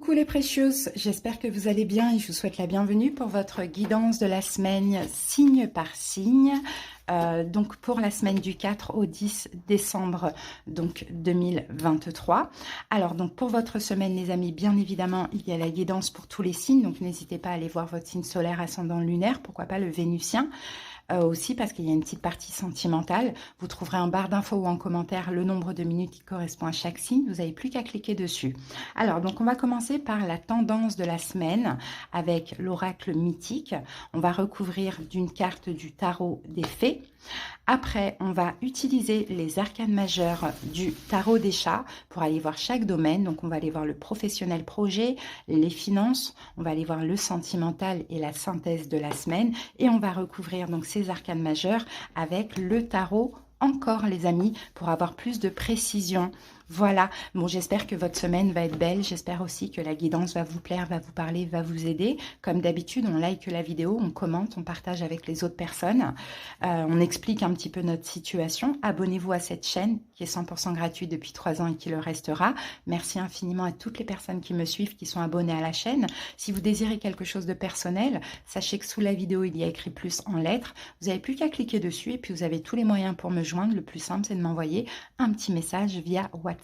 Coucou les précieuses, j'espère que vous allez bien et je vous souhaite la bienvenue pour votre guidance de la semaine signe par signe. Donc pour la semaine du 4 au 10 décembre donc 2023. Alors donc pour votre semaine les amis, bien évidemment il y a la guidance pour tous les signes, donc n'hésitez pas à aller voir votre signe solaire, ascendant, lunaire, pourquoi pas le vénusien. Aussi parce qu'il y a une petite partie sentimentale. Vous trouverez en barre d'infos ou en commentaire le nombre de minutes qui correspond à chaque signe. Vous n'avez plus qu'à cliquer dessus. Alors, donc on va commencer par la tendance de la semaine avec l'oracle mythique. On va recouvrir d'une carte du tarot des fées. Après, on va utiliser les arcanes majeures du tarot des chats pour aller voir chaque domaine. Donc, on va aller voir le professionnel projet, les finances, on va aller voir le sentimental et la synthèse de la semaine. Et on va recouvrir donc ces arcanes majeures avec le tarot encore les amis pour avoir plus de précision. Voilà, bon j'espère que votre semaine va être belle, j'espère aussi que la guidance va vous plaire, va vous parler, va vous aider. Comme d'habitude, on like la vidéo, on commente, on partage avec les autres personnes, on explique un petit peu notre situation. Abonnez-vous à cette chaîne qui est 100% gratuite depuis 3 ans et qui le restera. Merci infiniment à toutes les personnes qui me suivent, qui sont abonnées à la chaîne. Si vous désirez quelque chose de personnel, sachez que sous la vidéo, il y a écrit plus en lettres. Vous n'avez plus qu'à cliquer dessus et puis vous avez tous les moyens pour me joindre. Le plus simple, c'est de m'envoyer un petit message via WhatsApp.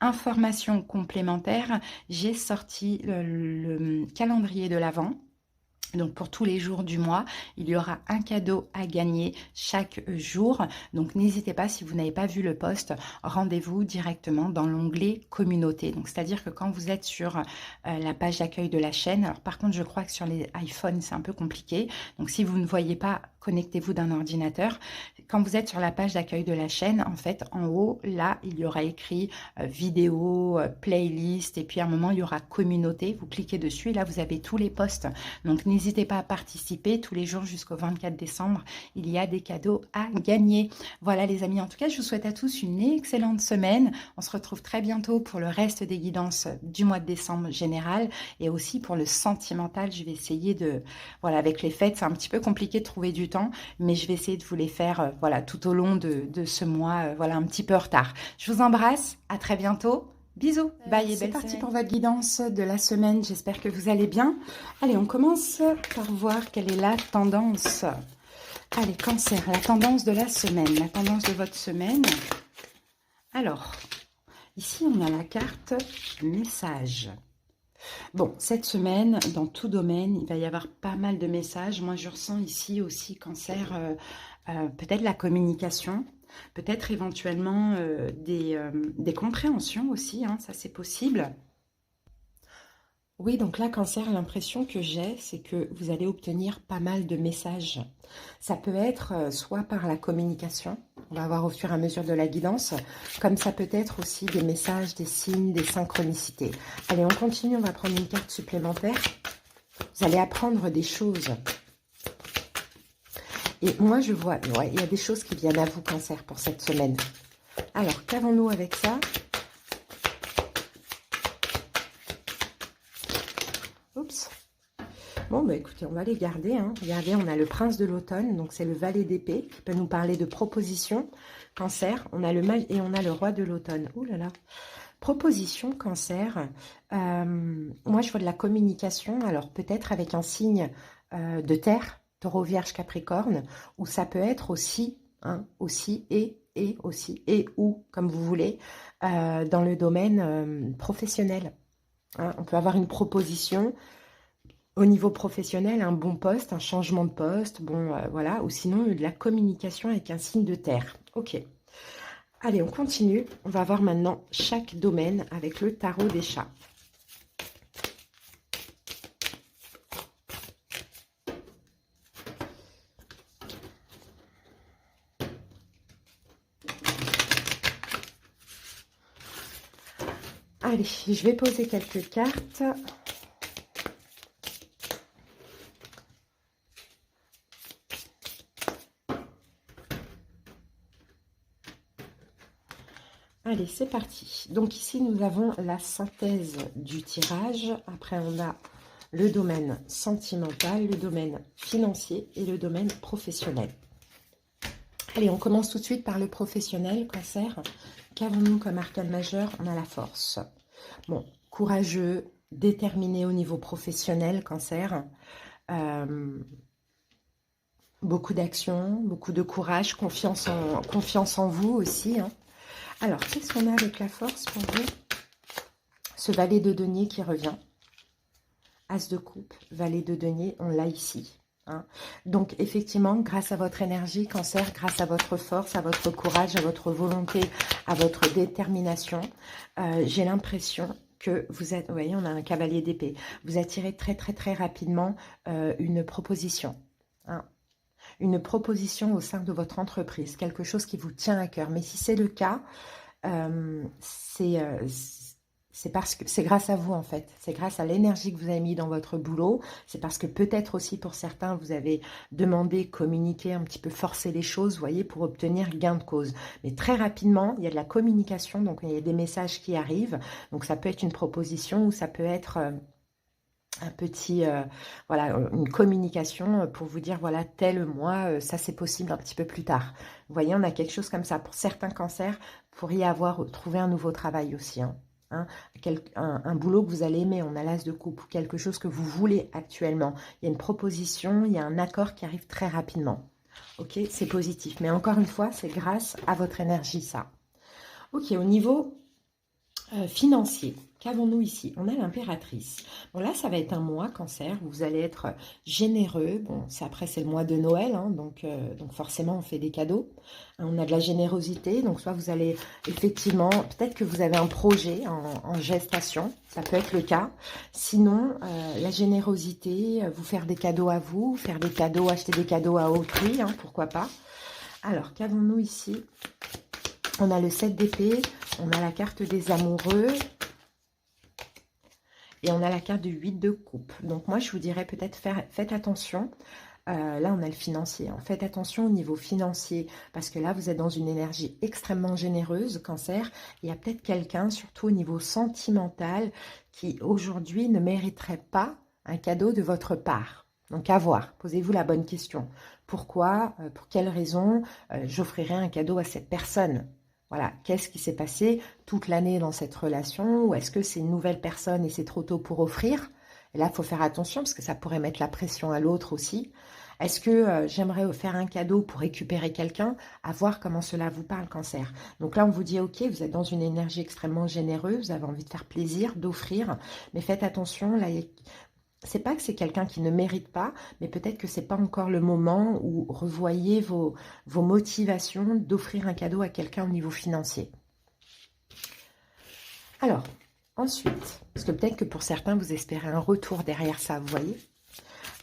Information complémentaire, j'ai sorti le calendrier de l'Avent. Donc pour tous les jours du mois, il y aura un cadeau à gagner chaque jour. Donc n'hésitez pas, si vous n'avez pas vu le post, rendez-vous directement dans l'onglet communauté. Donc c'est-à-dire que quand vous êtes sur la page d'accueil de la chaîne, alors par contre je crois que sur les iPhones c'est un peu compliqué. Donc si vous ne voyez pas, connectez-vous d'un ordinateur. Quand vous êtes sur la page d'accueil de la chaîne, en fait en haut, là il y aura écrit vidéo, playlist et puis à un moment il y aura communauté. Vous cliquez dessus et là vous avez tous les posts. Donc n'hésitez pas à participer tous les jours jusqu'au 24 décembre. Il y a des cadeaux à gagner. Voilà les amis, en tout cas, je vous souhaite à tous une excellente semaine. On se retrouve très bientôt pour le reste des guidances du mois de décembre général et aussi pour le sentimental. Je vais essayer de... Voilà, avec les fêtes, c'est un petit peu compliqué de trouver du temps, mais je vais essayer de vous les faire voilà, tout au long de ce mois, voilà, un petit peu en retard. Je vous embrasse, à très bientôt. Bisous, bye et c'est parti pour votre guidance de la semaine, j'espère que vous allez bien. Allez, on commence par voir quelle est la tendance. Allez, Cancer, la tendance de la semaine, la tendance de votre semaine. Alors, ici on a la carte message. Bon, cette semaine, dans tout domaine, il va y avoir pas mal de messages. Moi, je ressens ici aussi, Cancer, peut-être la communication. Peut-être éventuellement des compréhensions aussi, hein, ça c'est possible. Oui, donc là, Cancer, l'impression que j'ai, c'est que vous allez obtenir pas mal de messages. Ça peut être soit par la communication, on va voir au fur et à mesure de la guidance, comme ça peut être aussi des messages, des signes, des synchronicités. Allez, on continue, on va prendre une carte supplémentaire. Vous allez apprendre des choses. Et moi, je vois, ouais, il y a des choses qui viennent à vous, Cancer, pour cette semaine. Alors, qu'avons-nous avec ça? Oups. Bon, bah écoutez, on va les garder. Hein. Regardez, on a le prince de l'automne, donc c'est le valet d'épée, qui peut nous parler de propositions. Cancer, on a le mage et on a le roi de l'automne. Ouh là là. Proposition, Cancer. Moi, je vois de la communication, alors peut-être avec un signe de terre, Taureau, Vierge, Capricorne, ou ça peut être aussi, hein, aussi et aussi, et ou, comme vous voulez, dans le domaine professionnel. Hein, on peut avoir une proposition au niveau professionnel, un bon poste, un changement de poste, bon, voilà, ou sinon de la communication avec un signe de terre. Ok. Allez, on continue. On va voir maintenant chaque domaine avec le tarot des chats. Allez, je vais poser quelques cartes. Allez, c'est parti. Donc ici, nous avons la synthèse du tirage. Après, on a le domaine sentimental, le domaine financier et le domaine professionnel. Allez, on commence tout de suite par le professionnel, Cancer. Qu'avons-nous comme arcane majeur? On a la force. Bon, courageux, déterminé au niveau professionnel, Cancer. Beaucoup d'action, beaucoup de courage, confiance en vous aussi, hein. Alors, qu'est-ce qu'on a avec la force pour vous? Ce valet de denier qui revient. As de coupe, valet de denier, on l'a ici. Hein. Donc, effectivement, grâce à votre énergie, Cancer, grâce à votre force, à votre courage, à votre volonté, à votre détermination, j'ai l'impression que vous êtes... Vous voyez, on a un cavalier d'épée. Vous attirez très, très, très rapidement une proposition. Hein. Une proposition au sein de votre entreprise, quelque chose qui vous tient à cœur. Mais si c'est le cas, c'est parce que c'est grâce à vous en fait. C'est grâce à l'énergie que vous avez mis dans votre boulot. C'est parce que peut-être aussi pour certains, vous avez demandé, communiqué, un petit peu forcer les choses, vous voyez, pour obtenir gain de cause. Mais très rapidement, il y a de la communication, donc il y a des messages qui arrivent. Donc ça peut être une proposition ou ça peut être... un petit, voilà, une communication pour vous dire, voilà, tel mois, ça c'est possible un petit peu plus tard. Vous voyez, on a quelque chose comme ça. Pour certains cancers, vous pourriez avoir trouvé un nouveau travail aussi, hein. Hein, un boulot que vous allez aimer, on a l'as de coupe, ou quelque chose que vous voulez actuellement. Il y a une proposition, il y a un accord qui arrive très rapidement. Ok, c'est positif. Mais encore une fois, c'est grâce à votre énergie, ça. Ok, au niveau financier, qu'avons-nous ici? On a l'impératrice. Bon là, ça va être un mois, Cancer, où vous allez être généreux. Bon, après, c'est le mois de Noël, hein, donc forcément, on fait des cadeaux. On a de la générosité, donc soit vous allez effectivement, peut-être que vous avez un projet en gestation, ça peut être le cas. Sinon, la générosité, vous faire des cadeaux à vous, faire des cadeaux, acheter des cadeaux à autrui, hein, pourquoi pas. Alors, qu'avons-nous ici? On a le 7 d'épée, on a la carte des amoureux et on a la carte du 8 de coupe. Donc moi, je vous dirais peut-être faites attention. Là, on a le financier. Hein. Faites attention au niveau financier parce que là, vous êtes dans une énergie extrêmement généreuse, Cancer. Il y a peut-être quelqu'un, surtout au niveau sentimental, qui aujourd'hui ne mériterait pas un cadeau de votre part. Donc à voir, posez-vous la bonne question. Pourquoi, pour quelle raison j'offrirais un cadeau à cette personne? Voilà, qu'est-ce qui s'est passé toute l'année dans cette relation? Ou est-ce que c'est une nouvelle personne et c'est trop tôt pour offrir? Et là, il faut faire attention parce que ça pourrait mettre la pression à l'autre aussi. Est-ce que j'aimerais faire un cadeau pour récupérer quelqu'un? À voir comment cela vous parle, Cancer. Donc là, on vous dit, ok, vous êtes dans une énergie extrêmement généreuse, vous avez envie de faire plaisir, d'offrir, mais faites attention, là, c'est pas que c'est quelqu'un qui ne mérite pas, mais peut-être que c'est pas encore le moment où revoyez vos motivations d'offrir un cadeau à quelqu'un au niveau financier. Alors, ensuite, parce que peut-être que pour certains, vous espérez un retour derrière ça, vous voyez.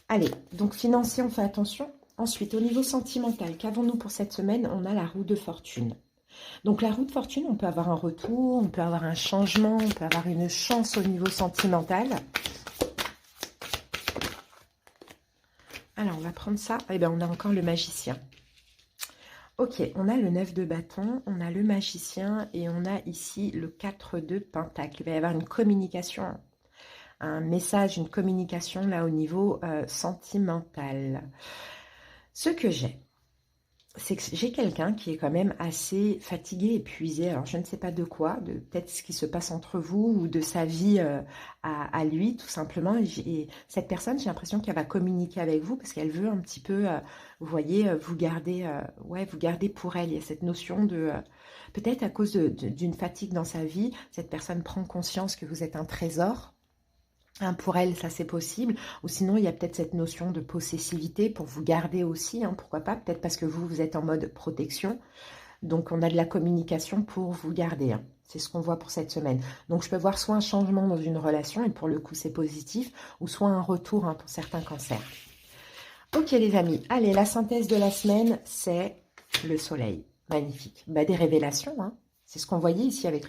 Allez, donc financier, on fait attention. Ensuite, au niveau sentimental, qu'avons-nous pour cette semaine? On a la roue de fortune. Donc la roue de fortune, on peut avoir un retour, on peut avoir un changement, on peut avoir une chance au niveau sentimental. Alors, on va prendre ça. Eh bien, on a encore le magicien. Ok, on a le 9 de bâton, on a le magicien et on a ici le 4 de pentacle. Il va y avoir une communication, un message, une communication là au niveau sentimental. Ce que j'ai, c'est que j'ai quelqu'un qui est quand même assez fatigué, épuisé. Alors, je ne sais pas de quoi, de peut-être ce qui se passe entre vous ou de sa vie à lui, tout simplement. Et cette personne, j'ai l'impression qu'elle va communiquer avec vous parce qu'elle veut un petit peu, vous voyez, vous garder, vous garder pour elle. Il y a cette notion de, peut-être à cause d'une fatigue dans sa vie, cette personne prend conscience que vous êtes un trésor. Hein, pour elle, ça c'est possible. Ou sinon, il y a peut-être cette notion de possessivité pour vous garder aussi. Hein, pourquoi pas? Peut-être parce que vous êtes en mode protection. Donc, on a de la communication pour vous garder. Hein. C'est ce qu'on voit pour cette semaine. Donc, je peux voir soit un changement dans une relation, et pour le coup, c'est positif, ou soit un retour pour certains cancers. Ok, les amis. Allez, la synthèse de la semaine, c'est le soleil. Magnifique. Bah, des révélations, hein. C'est ce qu'on voyait ici avec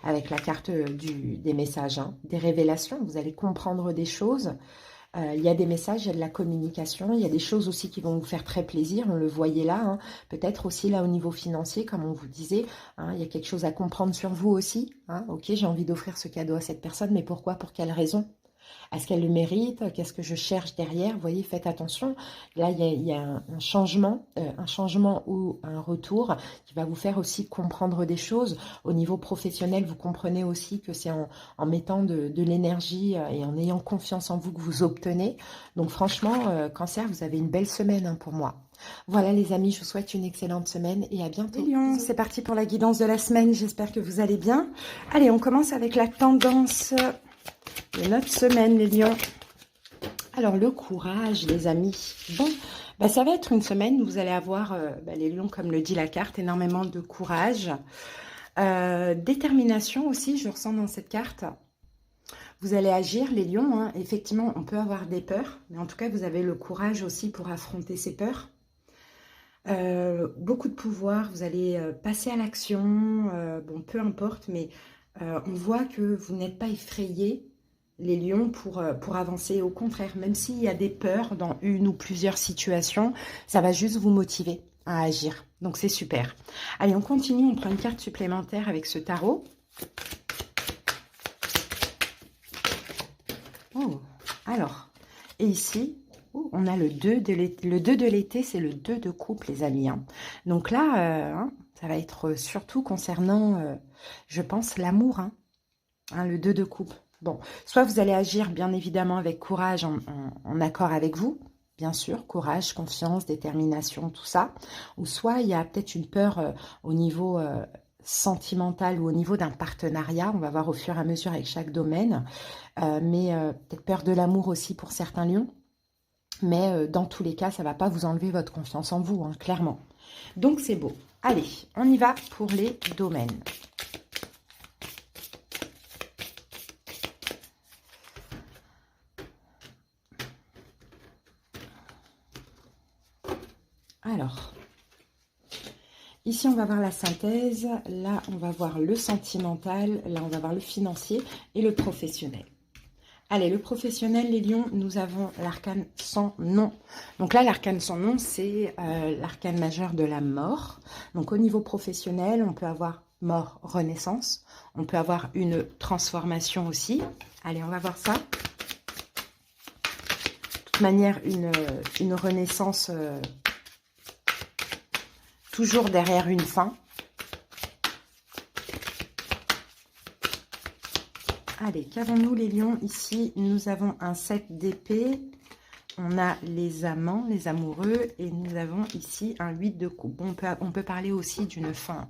avec la carte des messages. Hein. Des révélations, vous allez comprendre des choses. Il y a des messages, il y a de la communication. Il y a des choses aussi qui vont vous faire très plaisir. On le voyait là. Hein. Peut-être aussi là au niveau financier, comme on vous disait. Hein, il y a quelque chose à comprendre sur vous aussi. Hein. Ok, j'ai envie d'offrir ce cadeau à cette personne, mais pourquoi? Pour quelle raison? Est-ce qu'elle le mérite? Qu'est-ce que je cherche derrière? Vous voyez, faites attention. Là, il y a un changement ou un retour qui va vous faire aussi comprendre des choses. Au niveau professionnel, vous comprenez aussi que c'est en mettant de l'énergie et en ayant confiance en vous que vous obtenez. Donc franchement, Cancer, vous avez une belle semaine hein, pour moi. Voilà les amis, je vous souhaite une excellente semaine et à bientôt. Les lions, c'est parti pour la guidance de la semaine, j'espère que vous allez bien. Allez, on commence avec la tendance de notre semaine les lions. Alors le courage les amis, bon, bah, ça va être une semaine où vous allez avoir, les lions comme le dit la carte, énormément de courage. Détermination aussi, je ressens dans cette carte. Vous allez agir, les lions, hein. Effectivement, on peut avoir des peurs, mais en tout cas, vous avez le courage aussi pour affronter ces peurs. Beaucoup de pouvoir, vous allez passer à l'action, bon, peu importe, mais on voit que vous n'êtes pas effrayés, les lions, pour avancer. Au contraire, même s'il y a des peurs dans une ou plusieurs situations, ça va juste vous motiver à agir. Donc, c'est super. Allez, on continue, on prend une carte supplémentaire avec ce tarot. Oh, alors, et ici, oh, on a le 2 de l'été. Le 2 de l'été, c'est le 2 de coupe, les amis. Hein. Donc là, ça va être surtout concernant, je pense, l'amour. Hein, le 2 de coupe. Bon, soit vous allez agir, bien évidemment, avec courage, en accord avec vous. Bien sûr, courage, confiance, détermination, tout ça. Ou soit il y a peut-être une peur au niveau sentimental ou au niveau d'un partenariat. On va voir au fur et à mesure avec chaque domaine. Mais peut-être peur de l'amour aussi pour certains lions. Mais dans tous les cas, ça ne va pas vous enlever votre confiance en vous, hein, clairement. Donc, c'est beau. Allez, on y va pour les domaines. Alors, ici, on va voir la synthèse. Là, on va voir le sentimental. Là, on va voir le financier et le professionnel. Allez, le professionnel, les lions, nous avons l'arcane sans nom. Donc là, l'arcane sans nom, c'est l'arcane majeur de la mort. Donc au niveau professionnel, on peut avoir mort, renaissance. On peut avoir une transformation aussi. Allez, on va voir ça. De toute manière, une renaissance toujours derrière une fin. Allez, qu'avons-nous les lions? Ici, nous avons un 7 d'épée. On a les amants, les amoureux. Et nous avons ici un 8 de coupe. Bon, on peut parler aussi d'une fin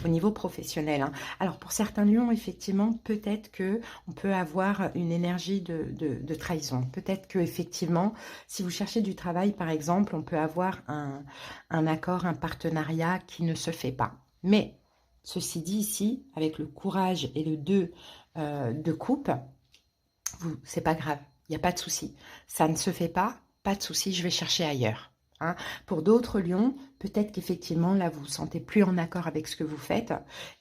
au niveau professionnel. Hein. Alors, pour certains lions, effectivement, peut-être qu'on peut avoir une énergie de trahison. Peut-être que effectivement, si vous cherchez du travail, par exemple, on peut avoir un accord, un partenariat qui ne se fait pas. Mais, ceci dit ici, avec le courage et le 2 de coupe, c'est pas grave, il n'y a pas de souci. Ça ne se fait pas, pas de souci, je vais chercher ailleurs. Hein. Pour d'autres lions, peut-être qu'effectivement, là, vous vous sentez plus en accord avec ce que vous faites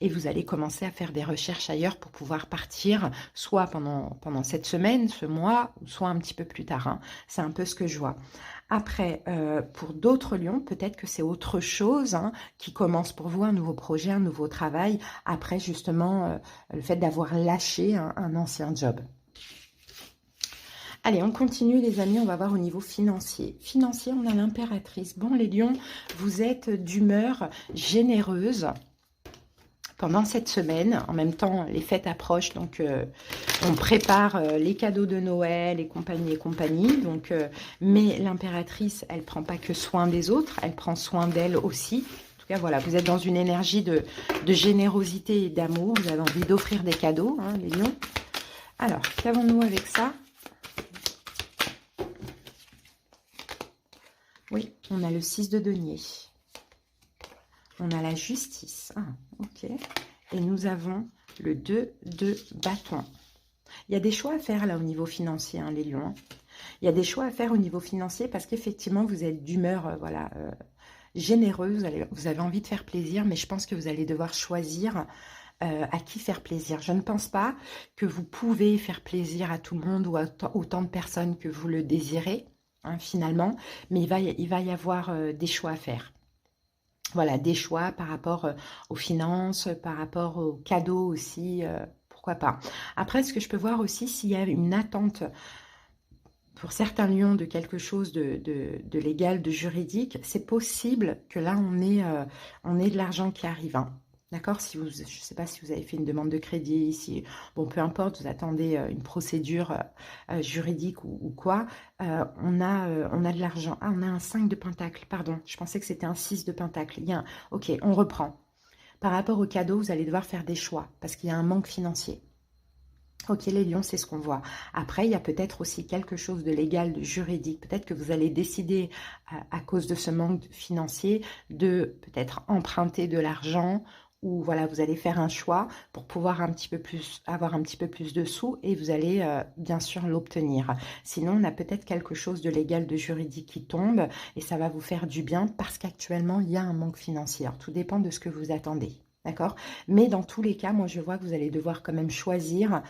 et vous allez commencer à faire des recherches ailleurs pour pouvoir partir, soit pendant cette semaine, ce mois, soit un petit peu plus tard. Hein. C'est un peu ce que je vois. Après, pour d'autres lions, peut-être que c'est autre chose hein, qui commence pour vous, un nouveau projet, un nouveau travail, après justement le fait d'avoir lâché un ancien job. Allez, on continue les amis, on va voir au niveau financier. Financier, on a l'impératrice. Bon, les lions, vous êtes d'humeur généreuse pendant cette semaine. En même temps, les fêtes approchent, donc on prépare les cadeaux de Noël et compagnie et compagnie. Donc, mais l'impératrice, elle ne prend pas que soin des autres, elle prend soin d'elle aussi. En tout cas, voilà, vous êtes dans une énergie de générosité et d'amour. Vous avez envie d'offrir des cadeaux, hein, les lions. Alors, qu'avons-nous avec ça? Oui, on a le 6 de denier. On a la justice. Ah, ok. Et nous avons le 2 de bâton. Il y a des choix à faire là au niveau financier, hein, les lions. Il y a des choix à faire au niveau financier parce qu'effectivement, vous êtes d'humeur généreuse. Vous avez envie de faire plaisir, mais je pense que vous allez devoir choisir à qui faire plaisir. Je ne pense pas que vous pouvez faire plaisir à tout le monde ou à autant de personnes que vous le désirez. Hein, finalement, mais il va y avoir des choix à faire. Voilà, des choix par rapport aux finances, par rapport aux cadeaux aussi, pourquoi pas. Après, ce que je peux voir aussi, s'il y a une attente pour certains lions de quelque chose de légal, de juridique, c'est possible que là, on ait de l'argent qui arrive. Hein. D'accord? Si vous, je ne sais pas si vous avez fait une demande de crédit, si, bon, peu importe, vous attendez une procédure juridique ou quoi, on a de l'argent. Ah, on a un 5 de pentacle, pardon. Je pensais que c'était un 6 de pentacle. Il y a ok, on reprend. Par rapport au cadeau, vous allez devoir faire des choix parce qu'il y a un manque financier. Ok, les lions, c'est ce qu'on voit. Après, il y a peut-être aussi quelque chose de légal, de juridique. Peut-être que vous allez décider, à cause de ce manque financier, de peut-être emprunter de l'argent ou voilà, vous allez faire un choix pour pouvoir un petit peu plus, avoir un petit peu plus de sous et vous allez bien sûr l'obtenir. Sinon, on a peut-être quelque chose de légal, de juridique qui tombe et ça va vous faire du bien parce qu'actuellement, il y a un manque financier. Alors, tout dépend de ce que vous attendez. D'accord? Mais dans tous les cas, moi, je vois que vous allez devoir quand même choisir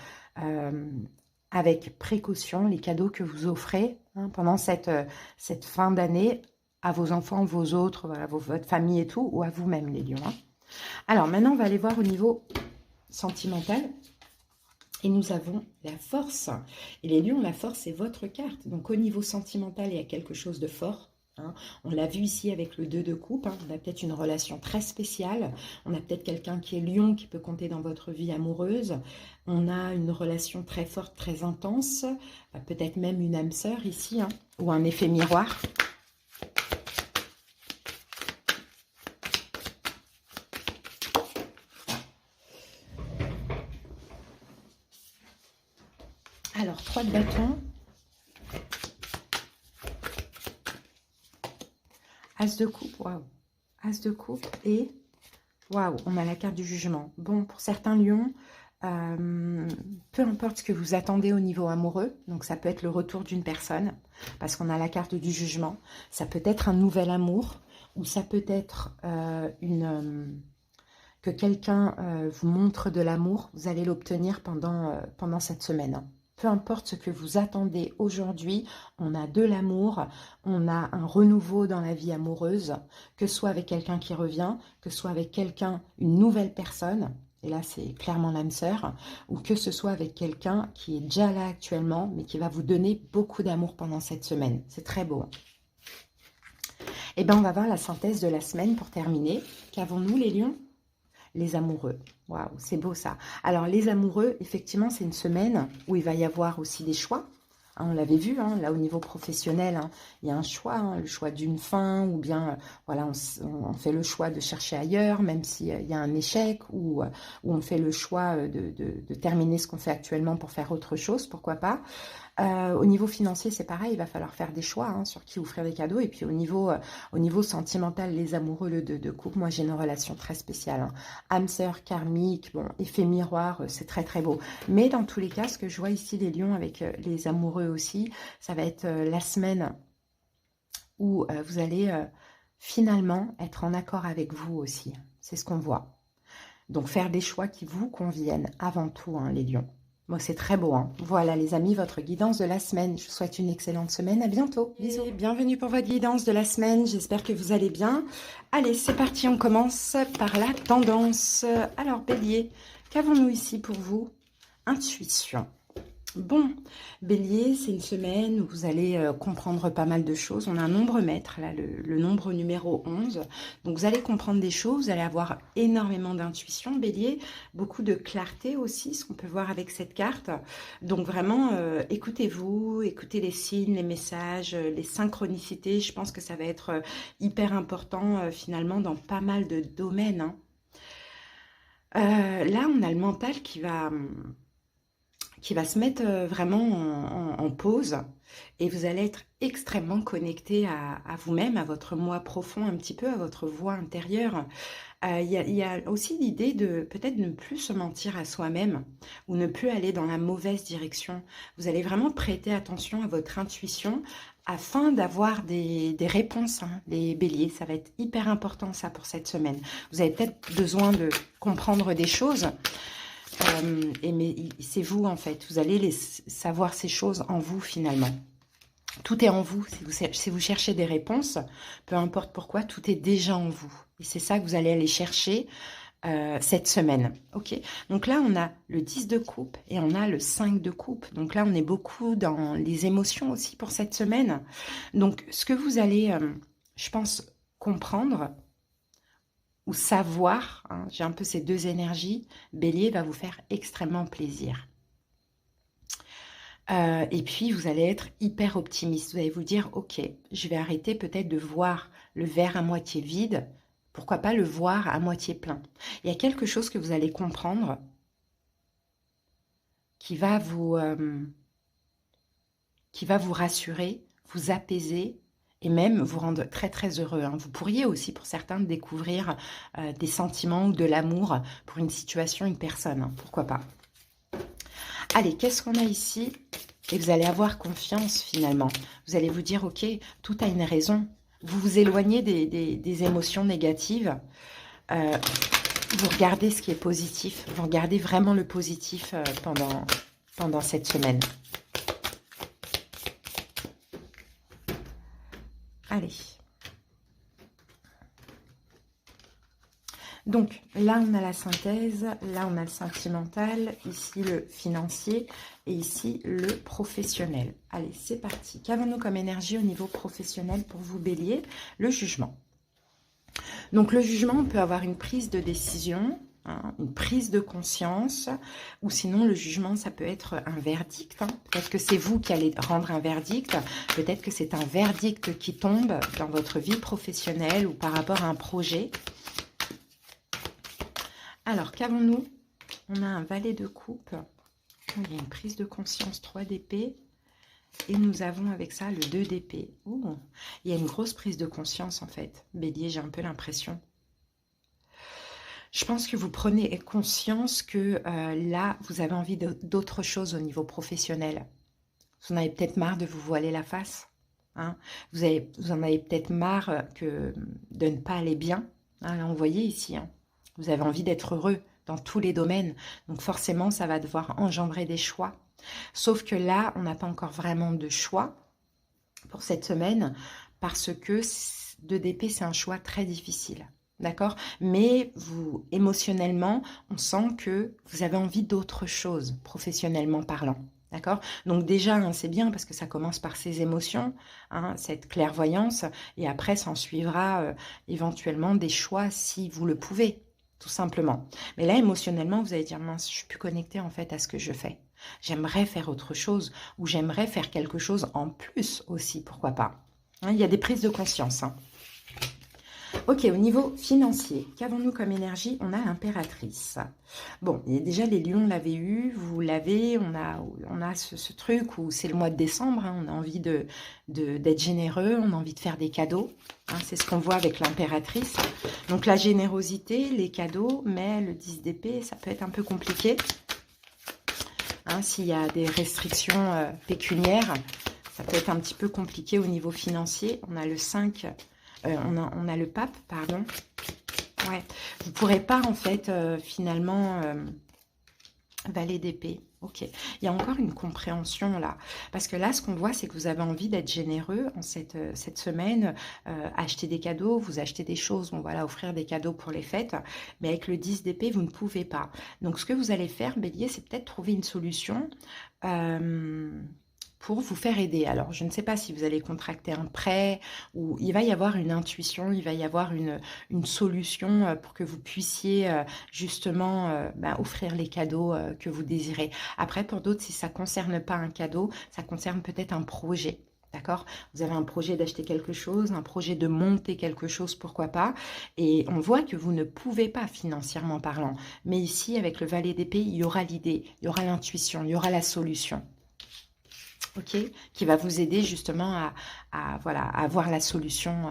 avec précaution les cadeaux que vous offrez hein, pendant cette fin d'année à vos enfants, vos autres, voilà, votre famille et tout, ou à vous-même, les lions. Hein. Alors, maintenant, on va aller voir au niveau sentimental. Et nous avons la force. Et les lions, la force, c'est votre carte. Donc, au niveau sentimental, il y a quelque chose de fort. Hein. On l'a vu ici avec le 2 de coupe, hein. On a peut-être une relation très spéciale, on a peut-être quelqu'un qui est lion qui peut compter dans votre vie amoureuse, on a une relation très forte, très intense, peut-être même une âme sœur ici, hein, ou un effet miroir. Alors, 3 de bâton. As de coupe, waouh. As de coupe et waouh, on a la carte du jugement. Bon, pour certains lions, peu importe ce que vous attendez au niveau amoureux, donc ça peut être le retour d'une personne, parce qu'on a la carte du jugement. Ça peut être un nouvel amour, ou ça peut être que quelqu'un vous montre de l'amour. Vous allez l'obtenir pendant cette semaine. Peu importe ce que vous attendez aujourd'hui, on a de l'amour, on a un renouveau dans la vie amoureuse, que ce soit avec quelqu'un qui revient, que ce soit avec quelqu'un, une nouvelle personne, et là c'est clairement l'âme sœur, ou que ce soit avec quelqu'un qui est déjà là actuellement, mais qui va vous donner beaucoup d'amour pendant cette semaine. C'est très beau. Et bien on va voir la synthèse de la semaine pour terminer. Qu'avons-nous les lions ? Les amoureux. Waouh, c'est beau ça. Alors, les amoureux, effectivement, c'est une semaine où il va y avoir aussi des choix. Hein, on l'avait vu, hein, là, au niveau professionnel, hein, il y a un choix, hein, le choix d'une fin, ou bien, voilà, on fait le choix de chercher ailleurs, même s'il y a un échec, ou on fait le choix de terminer ce qu'on fait actuellement pour faire autre chose, pourquoi pas. Au niveau financier, c'est pareil, il va falloir faire des choix hein, sur qui offrir des cadeaux. Et puis au niveau sentimental, les amoureux, le 2 de coupe, moi j'ai une relation très spéciale. Hein. Âme sœur, karmique, bon, effet miroir, c'est très très beau. Mais dans tous les cas, ce que je vois ici, les lions avec les amoureux aussi, ça va être la semaine où vous allez finalement être en accord avec vous aussi. C'est ce qu'on voit. Donc faire des choix qui vous conviennent avant tout, hein, les lions. Bon, c'est très beau. Hein. Voilà, les amis, votre guidance de la semaine. Je vous souhaite une excellente semaine. À bientôt. Bisous. Et bienvenue pour votre guidance de la semaine. J'espère que vous allez bien. Allez, c'est parti. On commence par la tendance. Alors, Bélier, qu'avons-nous ici pour vous? Intuition. Bon, Bélier, c'est une semaine où vous allez comprendre pas mal de choses. On a un nombre maître, là, le nombre numéro 11. Donc, vous allez comprendre des choses, vous allez avoir énormément d'intuition, Bélier. Beaucoup de clarté aussi, ce qu'on peut voir avec cette carte. Donc, vraiment, écoutez-vous, écoutez les signes, les messages, les synchronicités. Je pense que ça va être hyper important, finalement, dans pas mal de domaines. Hein. Là, on a le mental qui va se mettre vraiment en pause et vous allez être extrêmement connecté à vous-même, à votre moi profond un petit peu, à votre voix intérieure. Il y a aussi l'idée de peut-être ne plus se mentir à soi-même ou ne plus aller dans la mauvaise direction. Vous allez vraiment prêter attention à votre intuition afin d'avoir des réponses, hein, les béliers. Ça va être hyper important ça pour cette semaine. Vous avez peut-être besoin de comprendre des choses. Mais c'est vous en fait, vous allez savoir ces choses en vous finalement. Tout est en vous, si vous cherchez des réponses, peu importe pourquoi, tout est déjà en vous. Et c'est ça que vous allez aller chercher cette semaine. Ok, donc là, on a le 10 de coupe et on a le 5 de coupe. Donc là, on est beaucoup dans les émotions aussi pour cette semaine. Donc, ce que vous allez, je pense, comprendre ou savoir, hein, j'ai un peu ces deux énergies, Bélier va vous faire extrêmement plaisir. Et puis, vous allez être hyper optimiste. Vous allez vous dire, ok, je vais arrêter peut-être de voir le verre à moitié vide. Pourquoi pas le voir à moitié plein? Il y a quelque chose que vous allez comprendre qui va vous rassurer, vous apaiser et même vous rendre très très heureux. Hein. Vous pourriez aussi, pour certains, découvrir des sentiments ou de l'amour pour une situation, une personne. Hein. Pourquoi pas? Allez, qu'est-ce qu'on a ici? Et vous allez avoir confiance finalement. Vous allez vous dire, ok, tout a une raison. Vous vous éloignez des émotions négatives. Vous regardez ce qui est positif. Vous regardez vraiment le positif pendant cette semaine. Allez. Donc, là, on a la synthèse, là, on a le sentimental, ici, le financier, et ici, le professionnel. Allez, c'est parti. Qu'avons-nous comme énergie au niveau professionnel pour vous, Bélier? Le jugement. Donc, le jugement, on peut avoir une prise de décision, hein, une prise de conscience, ou sinon, le jugement, ça peut être un verdict. Hein. Peut-être que c'est vous qui allez rendre un verdict, peut-être que c'est un verdict qui tombe dans votre vie professionnelle ou par rapport à un projet. Alors, qu'avons-nous? On a un valet de coupe. Il y a une prise de conscience, 3 d'épée. Et nous avons avec ça le 2 d'épée. Il y a une grosse prise de conscience, en fait. Bélier, j'ai un peu l'impression. Je pense que vous prenez conscience que là, vous avez envie d'autre chose au niveau professionnel. Vous en avez peut-être marre de vous voiler la face. Hein. Vous en avez peut-être marre de ne pas aller bien. Hein, là, on voyait ici, hein. Vous avez envie d'être heureux dans tous les domaines. Donc forcément, ça va devoir engendrer des choix. Sauf que là, on n'a pas encore vraiment de choix pour cette semaine parce que 2 d'épée, c'est un choix très difficile. D'accord? Mais vous, émotionnellement, on sent que vous avez envie d'autre chose, professionnellement parlant. D'accord? Donc déjà, hein, c'est bien parce que ça commence par ces émotions, hein, cette clairvoyance, et après, s'en suivra éventuellement des choix si vous le pouvez. Tout simplement. Mais là, émotionnellement, vous allez dire, mince, je suis plus connectée en fait à ce que je fais. J'aimerais faire autre chose ou j'aimerais faire quelque chose en plus aussi, pourquoi pas. Hein, il y a des prises de conscience. Hein. Ok, au niveau financier, qu'avons-nous comme énergie? On a l'impératrice. Bon, et déjà les lions l'avaient eu, vous l'avez, on a ce truc où c'est le mois de décembre, hein, on a envie d'être généreux, on a envie de faire des cadeaux. Hein, c'est ce qu'on voit avec l'impératrice. Donc la générosité, les cadeaux, mais le 10 d'épée, ça peut être un peu compliqué. Hein, s'il y a des restrictions pécuniaires, ça peut être un petit peu compliqué au niveau financier. On a le 5... on a le pape, pardon. Ouais. Vous ne pourrez pas, en fait, finalement, valet d'épée. Ok. Il y a encore une compréhension, là. Parce que là, ce qu'on voit, c'est que vous avez envie d'être généreux en cette semaine. Acheter des cadeaux, vous achetez des choses, bon, voilà, offrir des cadeaux pour les fêtes. Mais avec le 10 d'épée, vous ne pouvez pas. Donc, ce que vous allez faire, Bélier, c'est peut-être trouver une solution... pour vous faire aider. Alors, je ne sais pas si vous allez contracter un prêt ou il va y avoir une intuition, il va y avoir une solution pour que vous puissiez justement offrir les cadeaux que vous désirez. Après, pour d'autres, si ça ne concerne pas un cadeau, ça concerne peut-être un projet. D'accord? Vous avez un projet d'acheter quelque chose, un projet de monter quelque chose, pourquoi pas. Et on voit que vous ne pouvez pas financièrement parlant. Mais ici, avec le valet d'épée, il y aura l'idée, il y aura l'intuition, il y aura la solution. Ok, qui va vous aider justement à avoir la solution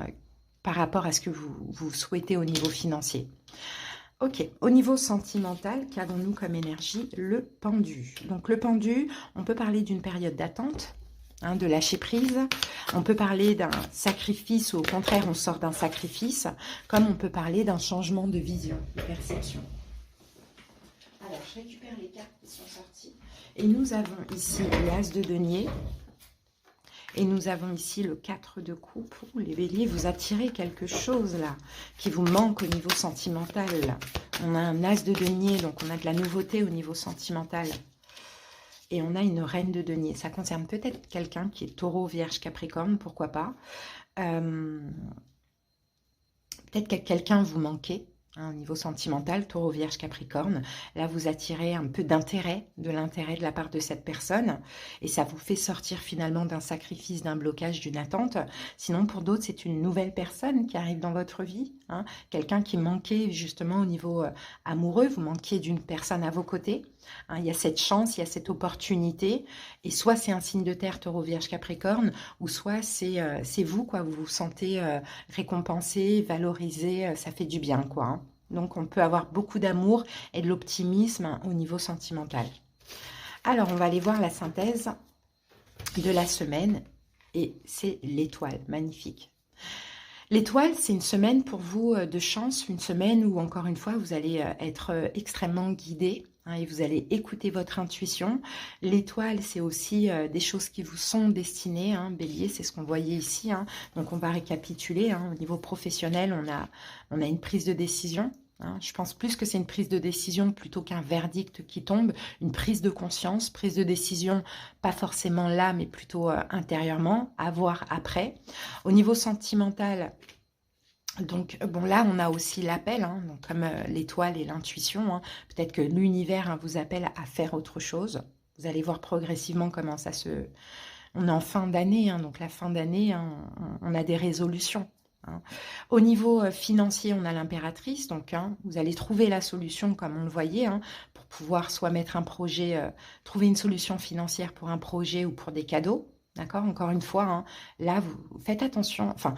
par rapport à ce que vous souhaitez au niveau financier. Ok, au niveau sentimental, qu'avons-nous comme énergie? Le pendu. Donc le pendu, on peut parler d'une période d'attente, hein, de lâcher prise. On peut parler d'un sacrifice ou au contraire on sort d'un sacrifice, comme on peut parler d'un changement de vision, de perception. Alors je récupère les cartes qui sont sorties. Et nous avons ici l'As de denier Et nous avons ici le 4 de coupe. Les béliers, vous attirez quelque chose là, qui vous manque au niveau sentimental. Là. On a un as de denier, donc on a de la nouveauté au niveau sentimental. Et on a une reine de denier. Ça concerne peut-être quelqu'un qui est taureau, vierge, capricorne, pourquoi pas. Peut-être que quelqu'un vous manquait. Au niveau sentimental, taureau, vierge, capricorne, là vous attirez un peu d'intérêt, de l'intérêt de la part de cette personne, et ça vous fait sortir finalement d'un sacrifice, d'un blocage, d'une attente. Sinon pour d'autres c'est une nouvelle personne qui arrive dans votre vie, hein, quelqu'un qui manquait justement au niveau amoureux, vous manquiez d'une personne à vos côtés, hein, il y a cette chance, il y a cette opportunité, et soit c'est un signe de terre, taureau, vierge, capricorne, ou soit c'est vous, quoi, vous vous sentez récompensé, valorisé, ça fait du bien, quoi, hein. Donc, on peut avoir beaucoup d'amour et de l'optimisme au niveau sentimental. Alors, on va aller voir la synthèse de la semaine. Et c'est l'étoile, magnifique. L'étoile, c'est une semaine pour vous de chance, une semaine où, encore une fois, vous allez être extrêmement guidé. Et vous allez écouter votre intuition. L'étoile, c'est aussi des choses qui vous sont destinées. Bélier, c'est ce qu'on voyait ici. Donc, on va récapituler. Au niveau professionnel, on a une prise de décision. Je pense plus que c'est une prise de décision plutôt qu'un verdict qui tombe. Une prise de conscience, prise de décision, pas forcément là, mais plutôt intérieurement, à voir après. Au niveau sentimental, donc, bon, là, on a aussi l'appel, donc comme l'étoile et l'intuition. Peut-être que l'univers vous appelle à faire autre chose. Vous allez voir progressivement comment ça se... On est en fin d'année, donc la fin d'année, on a des résolutions. Au niveau financier, on a l'impératrice. Donc, vous allez trouver la solution, comme on le voyait, pour pouvoir soit mettre un projet, trouver une solution financière pour un projet ou pour des cadeaux. D'accord? Encore une fois, là, vous faites attention, enfin,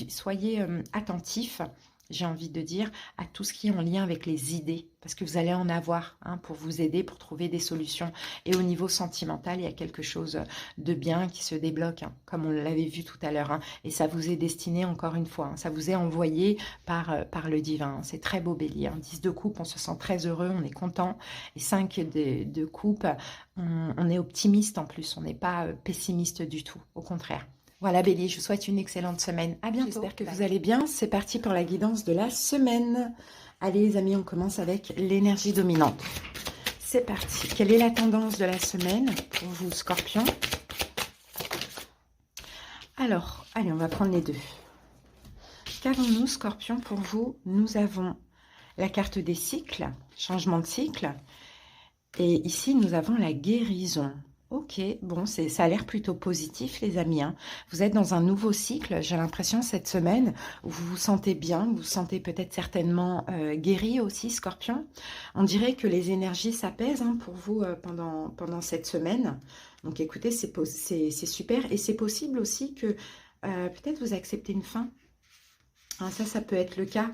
soyez attentifs, j'ai envie de dire, à tout ce qui est en lien avec les idées, parce que vous allez en avoir pour vous aider, pour trouver des solutions. Et au niveau sentimental, il y a quelque chose de bien qui se débloque, comme on l'avait vu tout à l'heure. Et ça vous est destiné, encore une fois, ça vous est envoyé par le divin. C'est très beau, Bélier. 10 de coupe, on se sent très heureux, on est content. Et 5 de coupe, on est optimiste en plus, on n'est pas pessimiste du tout, au contraire. Voilà, Bélier, je vous souhaite une excellente semaine. À bientôt. J'espère que vous allez bien. C'est parti pour la guidance de la semaine. Allez, les amis, on commence avec l'énergie dominante. C'est parti. Quelle est la tendance de la semaine pour vous, Scorpion? Alors, allez, on va prendre les deux. Qu'avons-nous, Scorpion, pour vous? Nous avons la carte des cycles, changement de cycle. Et ici, nous avons la guérison. Ok, bon, ça a l'air plutôt positif, les amis. Vous êtes dans un nouveau cycle, j'ai l'impression, cette semaine, où vous vous sentez bien, vous vous sentez peut-être certainement guéri aussi, Scorpion. On dirait que les énergies s'apaisent pour vous pendant cette semaine. Donc, écoutez, c'est super. Et c'est possible aussi que peut-être vous acceptez une fin. Ça peut être le cas.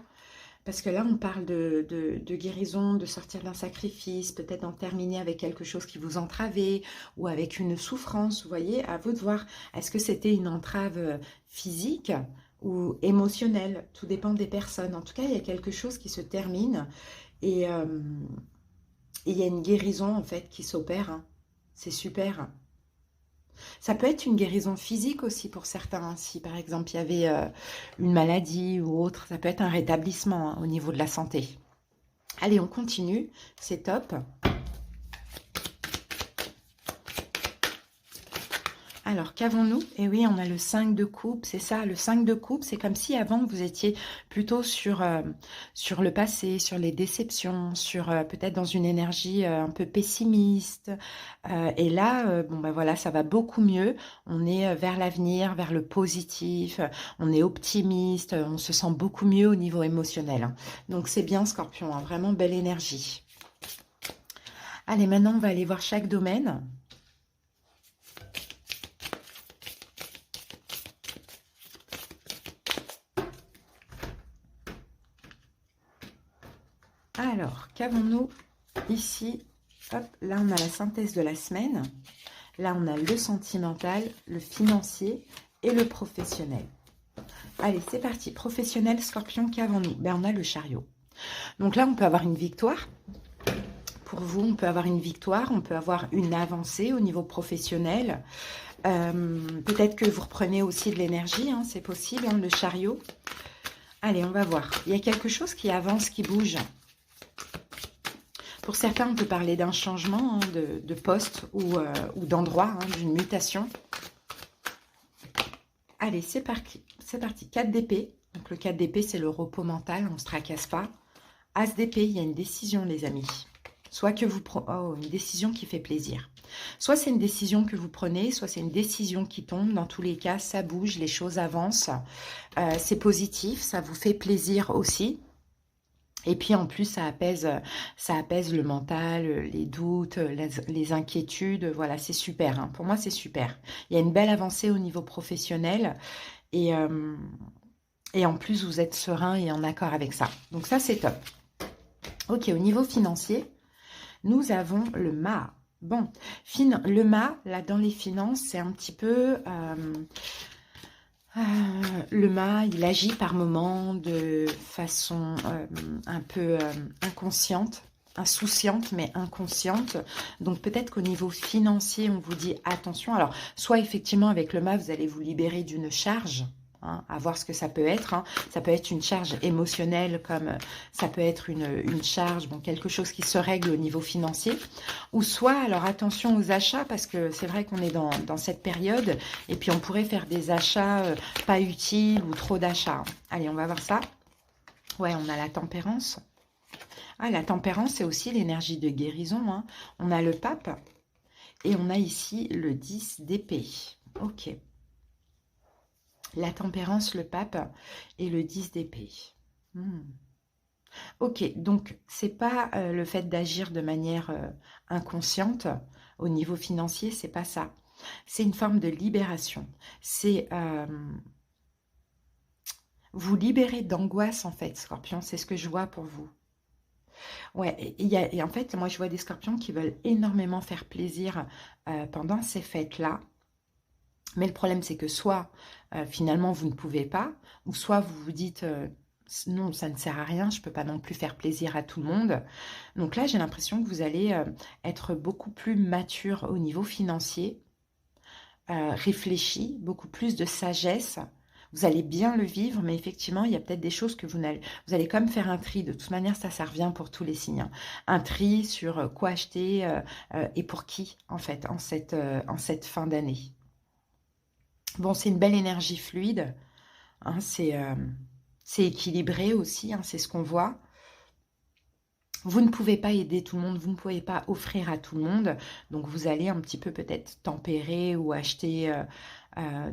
Parce que là, on parle de guérison, de sortir d'un sacrifice, peut-être d'en terminer avec quelque chose qui vous entravait ou avec une souffrance. Vous voyez, à vous de voir, est-ce que c'était une entrave physique ou émotionnelle? Tout dépend des personnes. En tout cas, il y a quelque chose qui se termine et il y a une guérison en fait qui s'opère. C'est super. Ça peut être une guérison physique aussi pour certains. Si par exemple il y avait une maladie ou autre, ça peut être un rétablissement au niveau de la santé. Allez, on continue, c'est top. Alors, qu'avons-nous? Eh oui, on a le 5 de coupe, c'est ça, le 5 de coupe, c'est comme si avant vous étiez plutôt sur le passé, sur les déceptions, sur peut-être dans une énergie un peu pessimiste. Et là, bon ben voilà, ça va beaucoup mieux. On est vers l'avenir, vers le positif, on est optimiste, on se sent beaucoup mieux au niveau émotionnel. Donc c'est bien, Scorpion, vraiment belle énergie. Allez, maintenant on va aller voir chaque domaine. Alors, qu'avons-nous ici? Hop, là, on a la synthèse de la semaine. Là, on a le sentimental, le financier et le professionnel. Allez, c'est parti. Professionnel, Scorpion, qu'avons-nous? Ben, on a le chariot. Donc là, on peut avoir une victoire pour vous, on peut avoir une victoire, on peut avoir une avancée au niveau professionnel. Peut-être que vous reprenez aussi de l'énergie, hein, c'est possible, hein, le chariot. Allez, on va voir. Il y a quelque chose qui avance, qui bouge. Pour certains, on peut parler d'un changement, hein, de poste ou d'endroit, hein, d'une mutation. Allez, c'est parti. C'est parti. 4 d'épée. Donc le 4 d'épée, c'est le repos mental, on ne se tracasse pas. As d'épée, il y a une décision, les amis. Soit que vous prenez... Oh, une décision qui fait plaisir. Soit c'est une décision que vous prenez, soit c'est une décision qui tombe. Dans tous les cas, ça bouge, les choses avancent. C'est positif, ça vous fait plaisir aussi. Et puis en plus, ça apaise le mental, les doutes, les inquiétudes. Voilà, c'est super, hein. Pour moi, c'est super. Il y a une belle avancée au niveau professionnel. Et en plus, vous êtes serein et en accord avec ça. Donc ça, c'est top. Ok, au niveau financier, nous avons le mât. Bon, le mât, là, dans les finances, c'est un petit peu... le mât, il agit par moments de façon un peu inconsciente, insouciante, mais inconsciente. Donc, peut-être qu'au niveau financier, on vous dit attention. Alors, soit effectivement, avec le mât, vous allez vous libérer d'une charge, hein, à voir ce que ça peut être. Hein. Ça peut être une charge émotionnelle, comme ça peut être une charge, bon, quelque chose qui se règle au niveau financier. Ou soit, alors attention aux achats, parce que c'est vrai qu'on est dans cette période, et puis on pourrait faire des achats pas utiles ou trop d'achats. Allez, on va voir ça. Ouais, on a la tempérance. Ah, la tempérance, c'est aussi l'énergie de guérison, hein. On a le pape, et on a ici le 10 d'épée. Ok. La tempérance, le pape et le 10 d'épée. Ok, donc c'est pas le fait d'agir de manière inconsciente au niveau financier, c'est pas ça. C'est une forme de libération. C'est vous libérer d'angoisse en fait, Scorpion. C'est ce que je vois pour vous. Ouais, et en fait, moi je vois des Scorpions qui veulent énormément faire plaisir pendant ces fêtes-là. Mais le problème, c'est que soit, finalement, vous ne pouvez pas, ou soit vous vous dites, non, ça ne sert à rien, je ne peux pas non plus faire plaisir à tout le monde. Donc là, j'ai l'impression que vous allez être beaucoup plus mature au niveau financier, réfléchi, beaucoup plus de sagesse. Vous allez bien le vivre, mais effectivement, il y a peut-être des choses que vous allez quand même faire un tri. De toute manière, ça revient pour tous les signes, hein. Un tri sur quoi acheter et pour qui, en fait, en cette fin d'année. Bon, c'est une belle énergie fluide, hein, c'est équilibré aussi, hein, c'est ce qu'on voit. Vous ne pouvez pas aider tout le monde, vous ne pouvez pas offrir à tout le monde, donc vous allez un petit peu peut-être tempérer ou acheter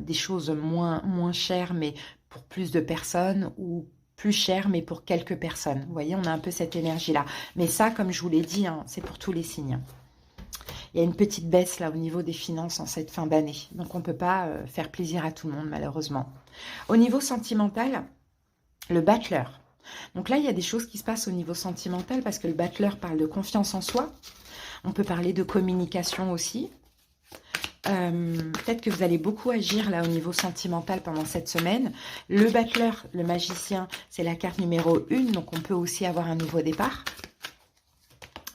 des choses moins chères, mais pour plus de personnes, ou plus chères, mais pour quelques personnes. Vous voyez, on a un peu cette énergie-là. Mais ça, comme je vous l'ai dit, hein, c'est pour tous les signes. Il y a une petite baisse là au niveau des finances en cette fin d'année. Donc on ne peut pas faire plaisir à tout le monde malheureusement. Au niveau sentimental, le battleur. Donc là, il y a des choses qui se passent au niveau sentimental parce que le battleur parle de confiance en soi. On peut parler de communication aussi. Peut-être que vous allez beaucoup agir là au niveau sentimental pendant cette semaine. Le battleur, le magicien, c'est la carte numéro 1. Donc on peut aussi avoir un nouveau départ.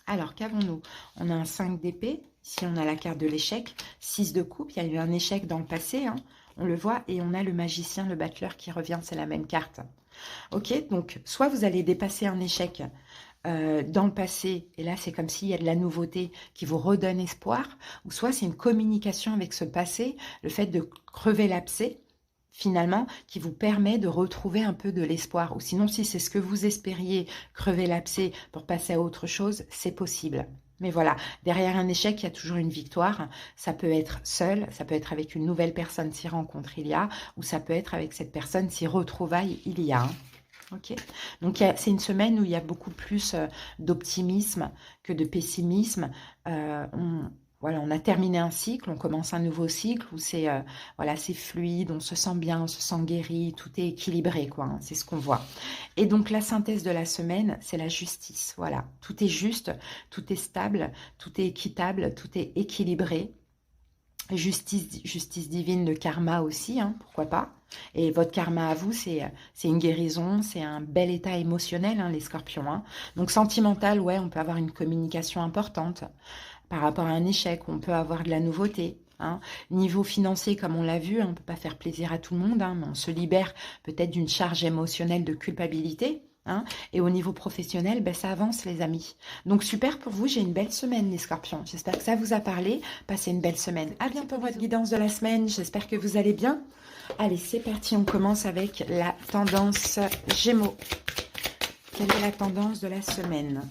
Alors, qu'avons-nous? On a un 5 d'épée. Ici, on a la carte de l'échec. 6 de coupe. Il y a eu un échec dans le passé, hein. On le voit. Et on a le magicien, le battleur qui revient. C'est la même carte. Ok, donc, soit vous allez dépasser un échec dans le passé. Et là, c'est comme s'il y a de la nouveauté qui vous redonne espoir. Ou soit c'est une communication avec ce passé. Le fait de crever l'abcès, finalement, qui vous permet de retrouver un peu de l'espoir. Ou sinon, si c'est ce que vous espériez, crever l'abcès pour passer à autre chose, c'est possible. Mais voilà, derrière un échec, il y a toujours une victoire. Ça peut être seul, ça peut être avec une nouvelle personne si rencontre il y a, ou ça peut être avec cette personne si retrouvailles il y a. Ok, donc c'est une semaine où il y a beaucoup plus d'optimisme que de pessimisme. Voilà, on a terminé un cycle, on commence un nouveau cycle où c'est voilà, c'est fluide, on se sent bien, on se sent guéri, tout est équilibré, quoi, hein, c'est ce qu'on voit. Et donc la synthèse de la semaine, c'est la justice. Voilà, tout est juste, tout est stable, tout est équitable, tout est équilibré. Justice divine, le karma aussi, hein, pourquoi pas. Et votre karma à vous, c'est une guérison, c'est un bel état émotionnel, hein, les scorpions. Hein. Donc sentimental, ouais, on peut avoir une communication importante par rapport à un échec, on peut avoir de la nouveauté. Hein. Niveau financier, comme on l'a vu, hein, on ne peut pas faire plaisir à tout le monde, hein, mais on se libère peut-être d'une charge émotionnelle de culpabilité. Hein, et au niveau professionnel, ben, ça avance les amis. Donc super pour vous, j'ai une belle semaine les scorpions. J'espère que ça vous a parlé. Passez une belle semaine. À bientôt pour votre guidance de la semaine. J'espère que vous allez bien. Allez, c'est parti. On commence avec la tendance Gémeaux. Quelle est la tendance de la semaine?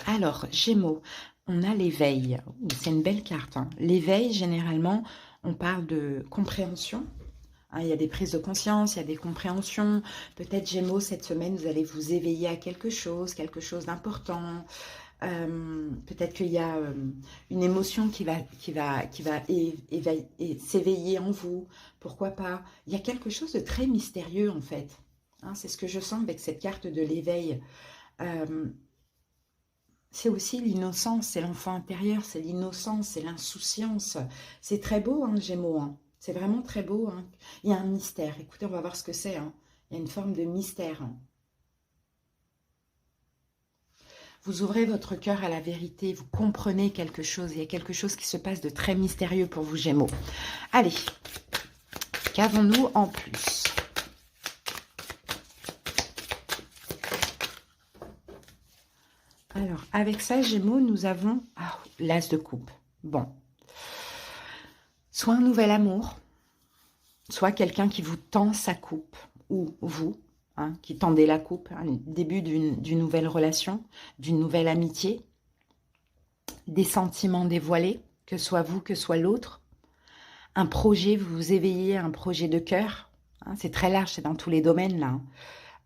Alors, Gémeaux, on a l'éveil. C'est une belle carte. Hein. L'éveil, généralement, on parle de compréhension. Hein, il y a des prises de conscience, il y a des compréhensions. Peut-être Gémeaux, cette semaine, vous allez vous éveiller à quelque chose d'important. Peut-être qu'il y a une émotion qui va s'éveiller en vous. Pourquoi pas? Il y a quelque chose de très mystérieux, en fait. Hein, c'est ce que je sens avec cette carte de l'éveil. C'est aussi l'innocence, c'est l'enfant intérieur, c'est l'innocence, c'est l'insouciance. C'est très beau, hein, Gémeaux. Hein. C'est vraiment très beau. Hein. Il y a un mystère. Écoutez, on va voir ce que c'est. Hein. Il y a une forme de mystère. Hein. Vous ouvrez votre cœur à la vérité, vous comprenez quelque chose. Il y a quelque chose qui se passe de très mystérieux pour vous, Gémeaux. Allez, qu'avons-nous en plus? Alors, avec ça, Gémeaux, nous avons l'as de coupe. Bon. Soit un nouvel amour, soit quelqu'un qui vous tend sa coupe, ou vous, hein, qui tendez la coupe, hein, le début d'une nouvelle relation, d'une nouvelle amitié, des sentiments dévoilés, que soit vous, que soit l'autre, un projet, vous vous éveillez à un projet de cœur, hein, c'est très large, c'est dans tous les domaines là,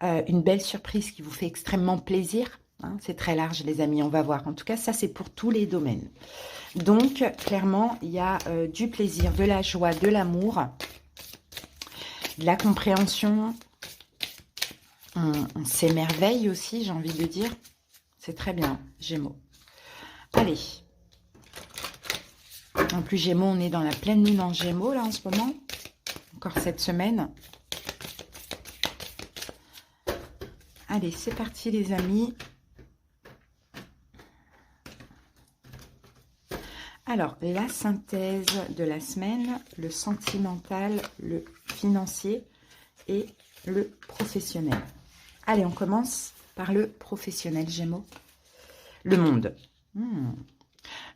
hein. Une belle surprise qui vous fait extrêmement plaisir, hein, c'est très large les amis, on va voir, en tout cas ça c'est pour tous les domaines. Donc clairement il y a du plaisir, de la joie, de l'amour, de la compréhension, on s'émerveille aussi, j'ai envie de dire. C'est très bien, Gémeaux. Allez. En plus, Gémeaux, on est dans la pleine lune en Gémeaux, là, en ce moment. Encore cette semaine. Allez, c'est parti, les amis. Alors, la synthèse de la semaine, le sentimental, le financier et le professionnel. Allez, on commence par le professionnel, Gémeaux. Le monde.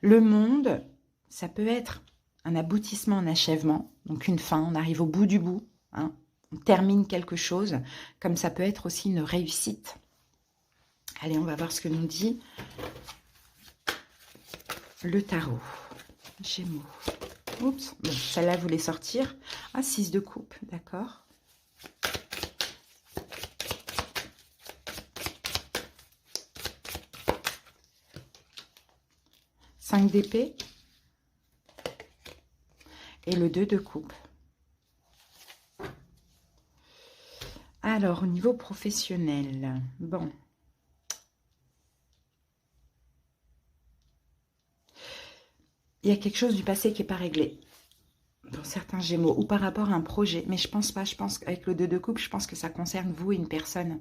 Le monde, ça peut être un aboutissement, un achèvement, donc une fin, on arrive au bout du bout, hein, on termine quelque chose, comme ça peut être aussi une réussite. Allez, on va voir ce que nous dit le tarot. Gémeaux. Oups, bon, celle-là voulait sortir. Ah, 6 de coupe, d'accord. Cinq d'épée et le 2 de coupe. Alors, au niveau professionnel, bon. Il y a quelque chose du passé qui n'est pas réglé dans certains Gémeaux ou par rapport à un projet. Mais je pense pas, je pense qu'avec le 2 de coupe, je pense que ça concerne vous et une personne.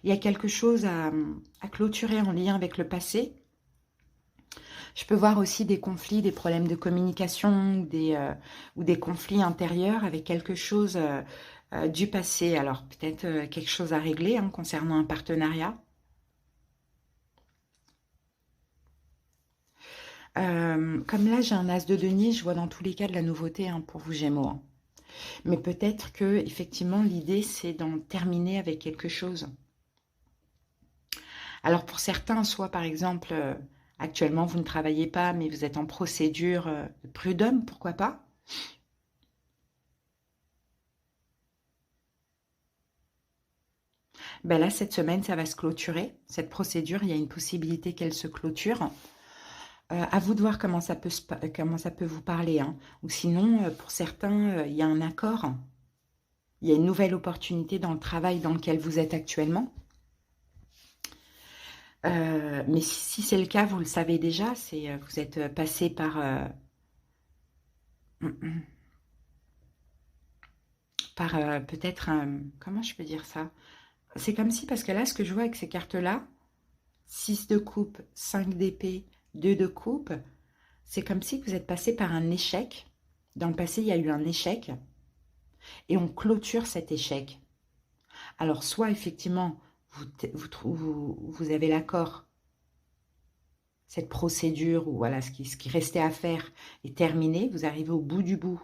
Il y a quelque chose à clôturer en lien avec le passé. Je peux voir aussi des conflits, des problèmes de communication ou des conflits intérieurs avec quelque chose du passé. Alors, peut-être quelque chose à régler hein, concernant un partenariat. Comme là, j'ai un as de denier, je vois dans tous les cas de la nouveauté hein, pour vous Gémeaux. Hein. Mais peut-être que effectivement l'idée, c'est d'en terminer avec quelque chose. Alors, pour certains, soit par exemple... actuellement, vous ne travaillez pas, mais vous êtes en procédure de prud'homme, pourquoi pas? Ben là, cette semaine, ça va se clôturer. Cette procédure, il y a une possibilité qu'elle se clôture. À vous de voir comment ça peut vous parler. Hein. Ou sinon, pour certains, il y a un accord. Il y a une nouvelle opportunité dans le travail dans lequel vous êtes actuellement. Mais si c'est le cas, vous le savez déjà, vous êtes passé par par peut-être un... Comment je peux dire ça? C'est comme si, parce que là, ce que je vois avec ces cartes-là, 6 de coupe, 5 d'épée, 2 de coupe, c'est comme si vous êtes passé par un échec. Dans le passé, il y a eu un échec et on clôture cet échec. Alors, soit effectivement, vous avez l'accord, cette procédure, ou voilà, ce qui restait à faire est terminé, vous arrivez au bout du bout,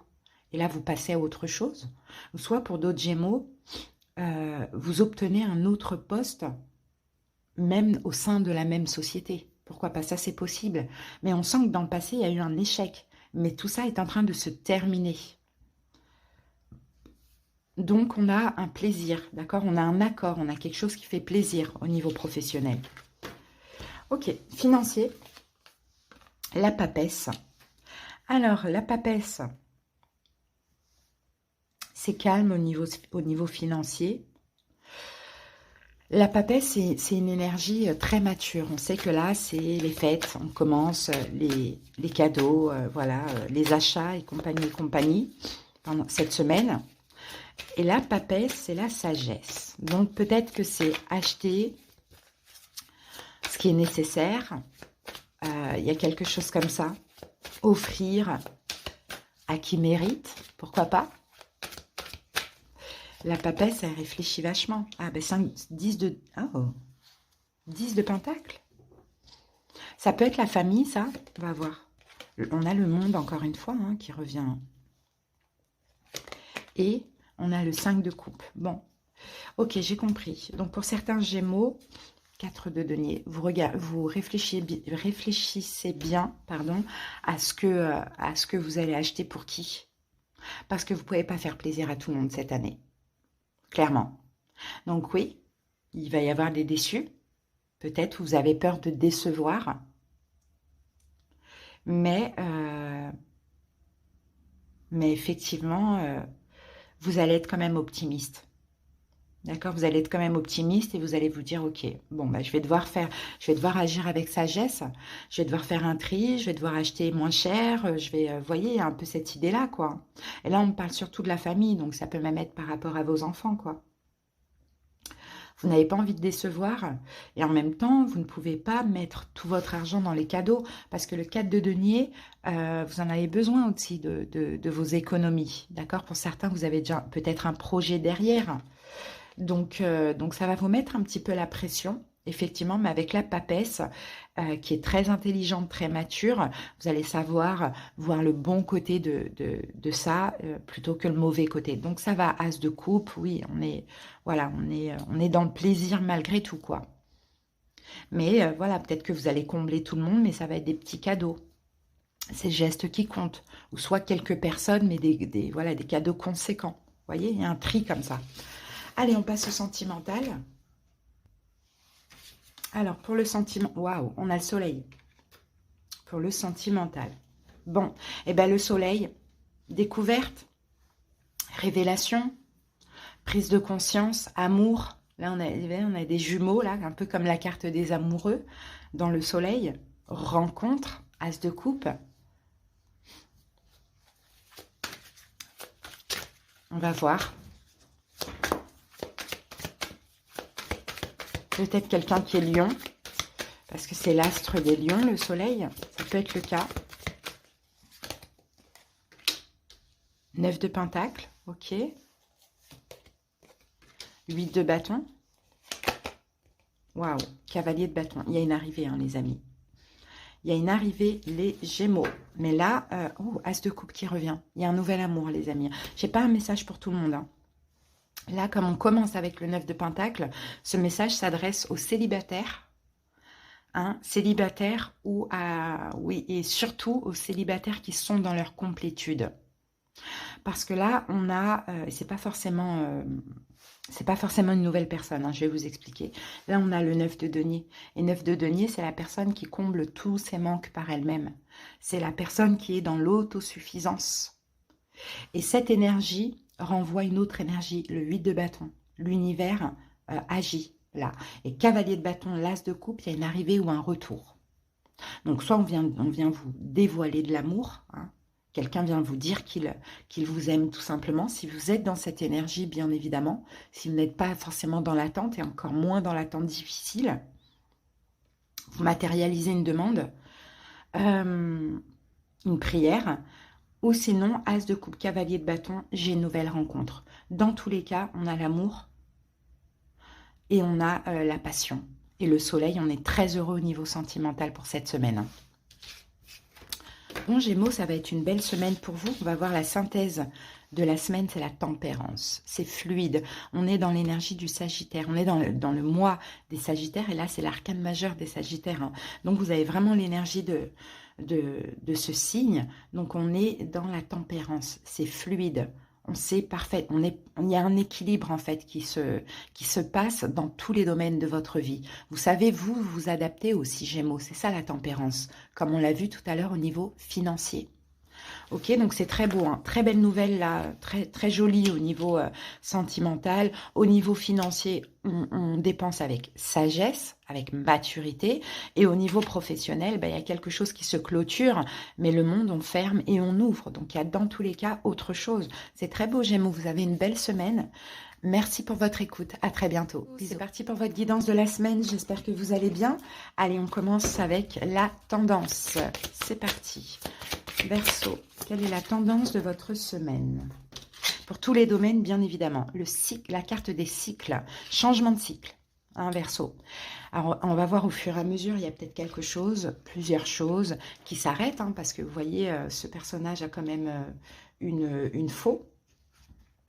et là, vous passez à autre chose. Ou soit, pour d'autres Gémeaux, vous obtenez un autre poste, même au sein de la même société. Pourquoi pas? Ça, c'est possible. Mais on sent que dans le passé, il y a eu un échec. Mais tout ça est en train de se terminer. Donc, on a un plaisir, d'accord? On a un accord, on a quelque chose qui fait plaisir au niveau professionnel. Ok, financier, la papesse. Alors, la papesse, c'est calme au niveau financier. La papesse, c'est une énergie très mature. On sait que là, c'est les fêtes, on commence les cadeaux, voilà, les achats et compagnie pendant cette semaine. Et la papesse, c'est la sagesse. Donc, peut-être que c'est acheter ce qui est nécessaire. Il y a quelque chose comme ça. Offrir à qui mérite, pourquoi pas. La papesse, elle réfléchit vachement. Ah, ben 10 de... Oh, 10 de pentacle. Ça peut être la famille, ça. On va voir. On a le monde, encore une fois, hein, qui revient. Et on a le 5 de coupe. Bon, ok, j'ai compris. Donc, pour certains Gémeaux, 4 de denier, vous réfléchissez bien, pardon, à ce que vous allez acheter pour qui. Parce que vous ne pouvez pas faire plaisir à tout le monde cette année. Clairement. Donc oui, il va y avoir des déçus. Peut-être vous avez peur de décevoir. Mais effectivement, vous allez être quand même optimiste. D'accord? Vous allez être quand même optimiste et vous allez vous dire, ok, bon, bah, je vais devoir agir avec sagesse. Je vais devoir faire un tri, je vais devoir acheter moins cher. Je vais, voyez, un peu cette idée-là, quoi. Et là, on parle surtout de la famille, donc ça peut même être par rapport à vos enfants, quoi. Vous n'avez pas envie de décevoir et en même temps, vous ne pouvez pas mettre tout votre argent dans les cadeaux parce que le 4 de denier, vous en avez besoin aussi de vos économies. D'accord? Pour certains, vous avez déjà peut-être un projet derrière. Donc, ça va vous mettre un petit peu la pression. Effectivement, mais avec la papesse, qui est très intelligente, très mature, vous allez savoir voir le bon côté de ça plutôt que le mauvais côté. Donc ça va, as de coupe, oui, voilà, on est dans le plaisir malgré tout, quoi. Mais voilà, peut-être que vous allez combler tout le monde, mais ça va être des petits cadeaux. C'est le geste qui compte. Ou soit quelques personnes, mais voilà, des cadeaux conséquents. Vous voyez, il y a un tri comme ça. Allez, on passe au sentimental. Alors, pour le sentiment... Waouh, on a le soleil. Pour le sentimental. Bon, et bien le soleil, découverte, révélation, prise de conscience, amour. Là, on a des jumeaux, là, un peu comme la carte des amoureux, dans le soleil. Rencontre, as de coupe. On va voir. Peut-être quelqu'un qui est lion, parce que c'est l'astre des lions, le soleil. Ça peut être le cas. 9 de pentacle, ok. 8 de bâton. Waouh, cavalier de bâton. Il y a une arrivée, hein, les amis. Il y a une arrivée, les Gémeaux. Mais là, as de coupe qui revient. Il y a un nouvel amour, les amis. Je n'ai pas un message pour tout le monde, hein. Là, comme on commence avec le 9 de pentacle, ce message s'adresse aux célibataires. Hein, célibataires oui, et surtout aux célibataires qui sont dans leur complétude. Parce que là, on a, c'est pas forcément une nouvelle personne, hein, je vais vous expliquer. Là, on a le 9 de denier. Et 9 de denier, c'est la personne qui comble tous ses manques par elle-même. C'est la personne qui est dans l'autosuffisance. Et cette énergie renvoie une autre énergie, le 8 de bâton. L'univers agit là. Et cavalier de bâton, l'as de coupe, il y a une arrivée ou un retour. Donc, soit on vient vous dévoiler de l'amour, hein, Quelqu'un vient vous dire qu'il vous aime tout simplement. Si vous êtes dans cette énergie, bien évidemment, si vous n'êtes pas forcément dans l'attente et encore moins dans l'attente difficile, vous matérialisez une demande, une prière, ou sinon, as de coupe, cavalier de bâton, j'ai une nouvelle rencontre. Dans tous les cas, on a l'amour et on a la passion. Et le soleil, on est très heureux au niveau sentimental pour cette semaine. Bon, Gémeaux, ça va être une belle semaine pour vous. On va voir la synthèse de la semaine, c'est la tempérance. C'est fluide. On est dans l'énergie du Sagittaire. On est dans le mois des Sagittaires. Et là, c'est l'arcane majeur des Sagittaires, hein. Donc, vous avez vraiment l'énergie de ce signe. Donc, on est dans la tempérance. C'est fluide. On sait parfait, il y a un équilibre en fait qui se passe dans tous les domaines de votre vie. Vous savez, vous vous adaptez aussi, Gémeaux, c'est ça la tempérance, comme on l'a vu tout à l'heure au niveau financier. Ok, donc c'est très beau, hein. Très belle nouvelle là, très, très jolie au niveau sentimental. Au niveau financier, on dépense avec sagesse, avec maturité. Et au niveau professionnel, ben, il y a quelque chose qui se clôture, mais le monde, on ferme et on ouvre. Donc il y a dans tous les cas autre chose. C'est très beau, Gémeaux, vous avez une belle semaine. Merci pour votre écoute. À très bientôt. C'est parti pour votre guidance de la semaine. J'espère que vous allez bien. Allez, on commence avec la tendance. C'est parti. Verseau, quelle est la tendance de votre semaine? Pour tous les domaines, bien évidemment. Le cycle, la carte des cycles. Changement de cycle. Hein, Verseau. Alors, on va voir au fur et à mesure, il y a peut-être quelque chose, plusieurs choses qui s'arrêtent. Hein, parce que vous voyez, ce personnage a quand même une faux.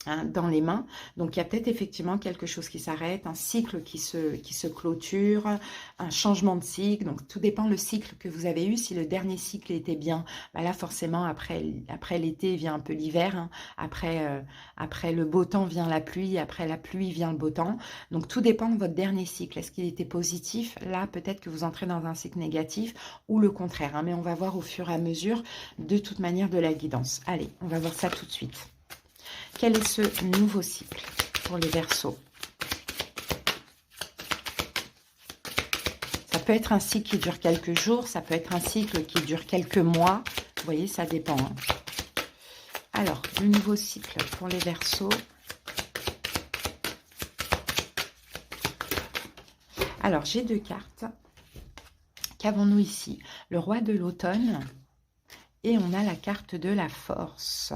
Hein, dans les mains. Donc, il y a peut-être effectivement quelque chose qui s'arrête, un cycle qui se clôture, un changement de cycle. Donc, tout dépend le cycle que vous avez eu. Si le dernier cycle était bien, bah là, forcément, après l'été vient un peu l'hiver. Hein. Après le beau temps vient la pluie. Après la pluie vient le beau temps. Donc, tout dépend de votre dernier cycle. Est-ce qu'il était positif? Là, peut-être que vous entrez dans un cycle négatif ou le contraire. Hein. Mais on va voir au fur et à mesure, de toute manière, de la guidance. Allez, on va voir ça tout de suite. Quel est ce nouveau cycle pour les Verseaux? Ça peut être un cycle qui dure quelques jours, ça peut être un cycle qui dure quelques mois. Vous voyez, ça dépend. Hein. Alors, le nouveau cycle pour les Verseaux. Alors, j'ai deux cartes. Qu'avons-nous ici? Le roi de l'automne et on a la carte de la force.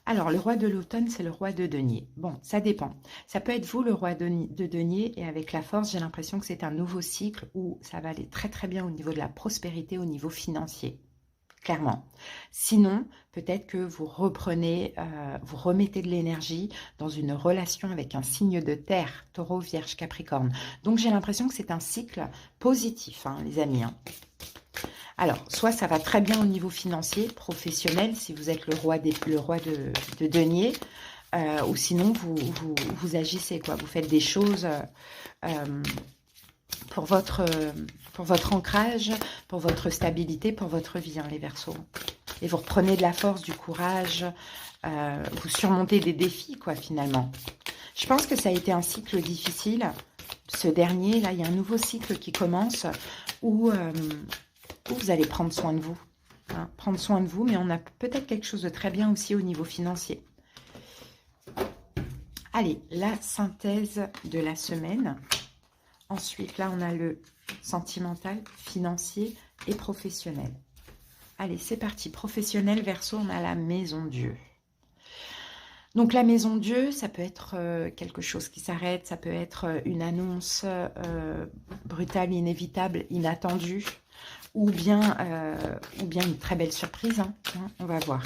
Alors, le roi de l'automne, c'est le roi de denier. Bon, ça dépend. Ça peut être vous, le roi de denier, et avec la force, j'ai l'impression que c'est un nouveau cycle où ça va aller très très bien au niveau de la prospérité, au niveau financier. Clairement. Sinon, peut-être que vous reprenez, vous remettez de l'énergie dans une relation avec un signe de terre, taureau, vierge, capricorne. Donc, j'ai l'impression que c'est un cycle positif, hein, les amis. Hein. Alors, soit ça va très bien au niveau financier, professionnel, si vous êtes le roi de denier, ou sinon vous agissez, quoi. Vous faites des choses pour votre ancrage, pour votre stabilité, pour votre vie, hein, les Verseaux. Et vous reprenez de la force, du courage, vous surmontez des défis, quoi, finalement. Je pense que ça a été un cycle difficile. Ce dernier, là, il y a un nouveau cycle qui commence où vous allez prendre soin de vous. Hein, prendre soin de vous, mais on a peut-être quelque chose de très bien aussi au niveau financier. Allez, la synthèse de la semaine. Ensuite, là, on a le sentimental, financier et professionnel. Allez, c'est parti. Professionnel, Verseau, on a la maison Dieu. Donc, la maison Dieu, ça peut être quelque chose qui s'arrête, ça peut être une annonce brutale, inévitable, inattendue, ou bien une très belle surprise. Hein. On va voir.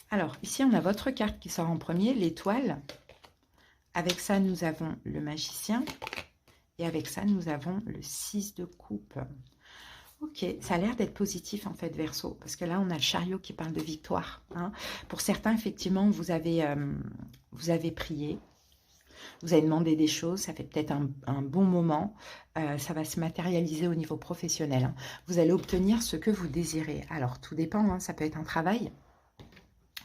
Alors, ici, on a votre carte qui sort en premier, l'étoile. Avec ça, nous avons le magicien. Et avec ça, nous avons le 6 de coupe. Ok, ça a l'air d'être positif en fait, Verseau. Parce que là, on a le chariot qui parle de victoire. Hein. Pour certains, effectivement, vous avez prié. Vous avez demandé des choses. Ça fait peut-être un bon moment. Ça va se matérialiser au niveau professionnel. Hein. Vous allez obtenir ce que vous désirez. Alors, tout dépend. Hein, ça peut être un travail.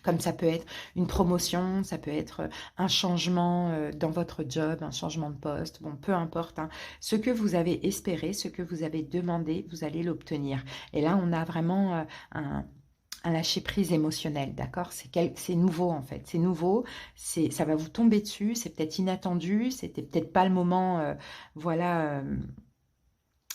Comme ça peut être une promotion, ça peut être un changement dans votre job, un changement de poste, bon, peu importe, hein. Ce que vous avez espéré, ce que vous avez demandé, vous allez l'obtenir. Et là, on a vraiment un lâcher-prise émotionnel, d'accord? C'est nouveau, en fait. C'est nouveau, ça va vous tomber dessus, c'est peut-être inattendu, c'était peut-être pas le moment, voilà...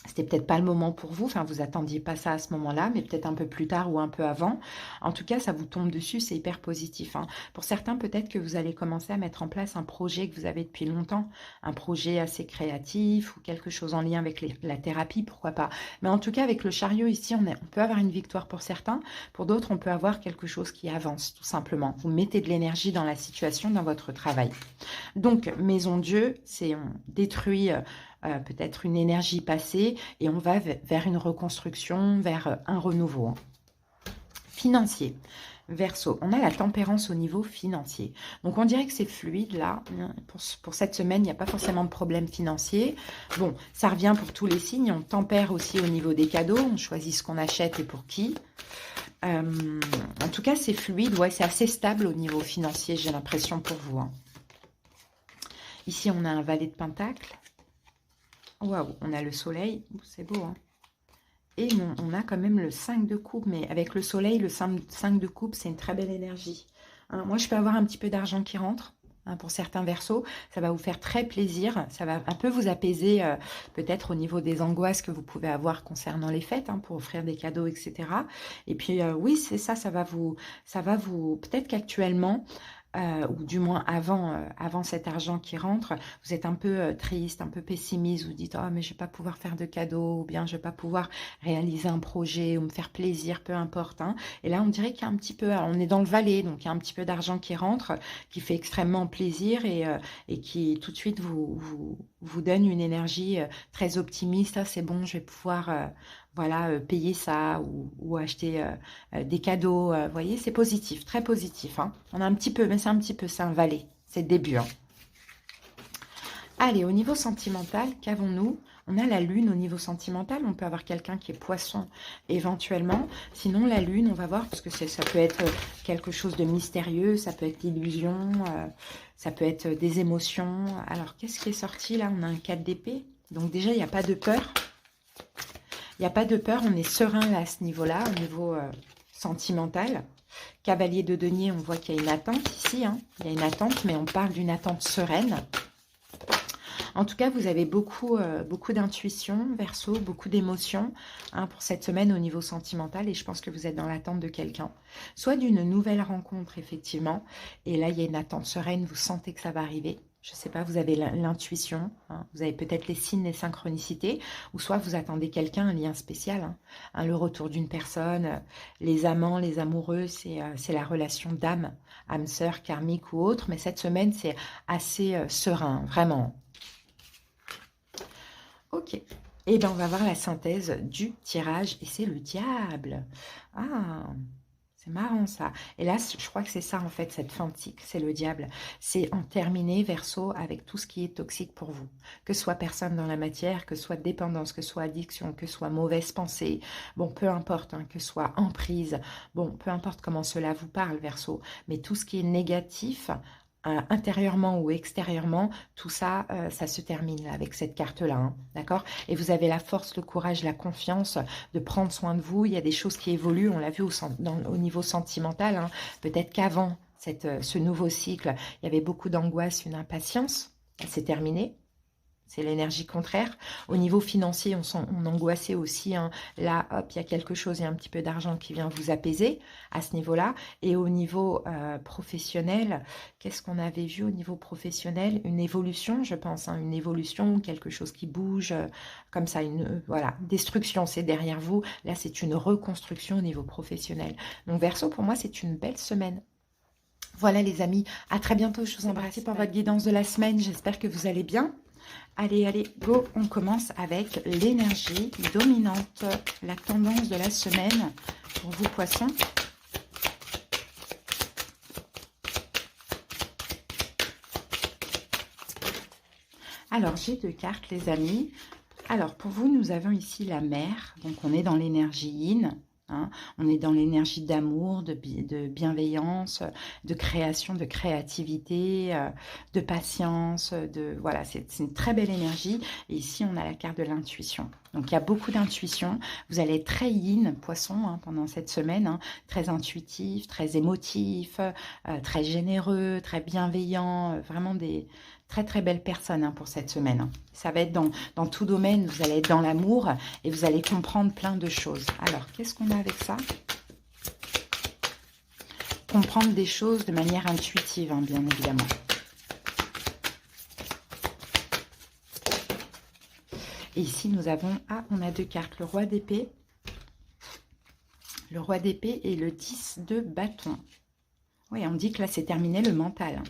c'était peut-être pas le moment pour vous, enfin vous attendiez pas ça à ce moment-là, mais peut-être un peu plus tard ou un peu avant. En tout cas, ça vous tombe dessus, c'est hyper positif, hein. Pour certains, peut-être que vous allez commencer à mettre en place un projet que vous avez depuis longtemps, un projet assez créatif ou quelque chose en lien avec la thérapie, pourquoi pas. Mais en tout cas, avec le chariot ici, on peut avoir une victoire pour certains, pour d'autres, on peut avoir quelque chose qui avance, tout simplement. Vous mettez de l'énergie dans la situation, dans votre travail. Donc, maison Dieu, c'est on détruit... peut-être une énergie passée et on va vers une reconstruction, vers un renouveau. Financier, Verseau, on a la tempérance au niveau financier. Donc on dirait que c'est fluide là. Pour cette semaine, il n'y a pas forcément de problème financier. Bon, ça revient pour tous les signes. On tempère aussi au niveau des cadeaux. On choisit ce qu'on achète et pour qui. En tout cas, c'est fluide. Ouais, c'est assez stable au niveau financier, j'ai l'impression pour vous, hein. Ici, on a un valet de pentacle. Waouh, on a le soleil, c'est beau, hein. Et on a quand même le 5 de coupe, mais avec le soleil, le 5 de coupe, c'est une très belle énergie, hein. Moi, je peux avoir un petit peu d'argent qui rentre, hein, pour certains Verseaux. Ça va vous faire très plaisir, ça va un peu vous apaiser, peut-être au niveau des angoisses que vous pouvez avoir concernant les fêtes, hein, pour offrir des cadeaux, etc. Et puis, oui, c'est ça, ça va vous peut-être qu'actuellement... ou du moins avant cet argent qui rentre, vous êtes un peu triste, un peu pessimiste, vous dites « Oh, mais je ne vais pas pouvoir faire de cadeaux » ou bien « Je ne vais pas pouvoir réaliser un projet ou me faire plaisir, peu importe, hein. » Et là, on dirait qu'il y a un petit peu, alors, on est dans le valet, donc il y a un petit peu d'argent qui rentre, qui fait extrêmement plaisir et qui tout de suite vous donne une énergie très optimiste. Ah, c'est bon, je vais pouvoir... voilà, payer ça ou acheter des cadeaux. Vous voyez, c'est positif, très positif, hein. On a un petit peu, mais c'est un petit peu, c'est un valet. C'est le début, hein. Allez, au niveau sentimental, qu'avons-nous? On a la lune au niveau sentimental. On peut avoir quelqu'un qui est poisson éventuellement. Sinon, la lune, on va voir, parce que ça peut être quelque chose de mystérieux, ça peut être l'illusion, ça peut être des émotions. Alors, qu'est-ce qui est sorti là? On a un 4 d'épée. Donc déjà, il n'y a pas de peur. Il n'y a pas de peur, on est serein là, à ce niveau-là, au niveau sentimental. Cavalier de denier, on voit qu'il y a une attente ici, hein. Il y a une attente, mais on parle d'une attente sereine. En tout cas, vous avez beaucoup d'intuition, Verseau, beaucoup d'émotions, hein, pour cette semaine au niveau sentimental. Et je pense que vous êtes dans l'attente de quelqu'un. Soit d'une nouvelle rencontre, effectivement. Et là, il y a une attente sereine, vous sentez que ça va arriver. Je ne sais pas, vous avez l'intuition, hein, vous avez peut-être les signes, les synchronicités, ou soit vous attendez quelqu'un, un lien spécial, hein, hein, le retour d'une personne, les amants, les amoureux, c'est la relation d'âme, âme sœur, karmique ou autre, mais cette semaine, c'est assez serein, vraiment. Ok, et bien on va voir la synthèse du tirage, et c'est le diable. Ah, c'est marrant ça. Et là, je crois que c'est ça en fait, cette fin de cycle, c'est le diable. C'est en terminer, Verseau, avec tout ce qui est toxique pour vous. Que ce soit personne dans la matière, que ce soit dépendance, que ce soit addiction, que ce soit mauvaise pensée. Bon, peu importe, hein, que ce soit emprise. Bon, peu importe comment cela vous parle, Verseau. Mais tout ce qui est négatif... intérieurement ou extérieurement, tout ça, ça se termine là, avec cette carte-là, hein, d'accord? Et vous avez la force, le courage, la confiance de prendre soin de vous. Il y a des choses qui évoluent, on l'a vu au niveau sentimental, hein. Peut-être qu'avant ce nouveau cycle, il y avait beaucoup d'angoisse, une impatience. C'est terminé. C'est l'énergie contraire. Au niveau financier, on angoissait aussi, hein. Là, hop, il y a quelque chose, il y a un petit peu d'argent qui vient vous apaiser à ce niveau-là. Et au niveau professionnel, qu'est-ce qu'on avait vu au niveau professionnel? Une évolution, je pense, hein, une évolution, quelque chose qui bouge, comme ça, voilà, destruction, c'est derrière vous. Là, c'est une reconstruction au niveau professionnel. Donc, Verseau, pour moi, c'est une belle semaine. Voilà, les amis, à très bientôt. Je vous embrasse pour votre guidance de la semaine. J'espère que vous allez bien. Allez, allez, go, on commence avec l'énergie dominante, la tendance de la semaine pour vous, poissons. Alors, j'ai 2 cartes, les amis. Alors, pour vous, nous avons ici la mer, donc on est dans l'énergie yin. Hein. On est dans l'énergie d'amour, de bienveillance, de création, de créativité, de patience. Voilà, c'est une très belle énergie. Et ici, on a la carte de l'intuition. Donc, il y a beaucoup d'intuition. Vous allez être très yin, poisson, hein, pendant cette semaine. Hein, très intuitif, très émotif, très généreux, très bienveillant. Vraiment des très, très belles personnes, hein, pour cette semaine. Hein. Ça va être dans tout domaine. Vous allez être dans l'amour et vous allez comprendre plein de choses. Alors, qu'est-ce qu'on a avec ça? Comprendre des choses de manière intuitive, hein, bien évidemment. Et ici, nous avons... Ah, on a deux cartes. Le roi d'épée. Le roi d'épée et le 10 de bâton. Oui, on dit que là, c'est terminé le mental.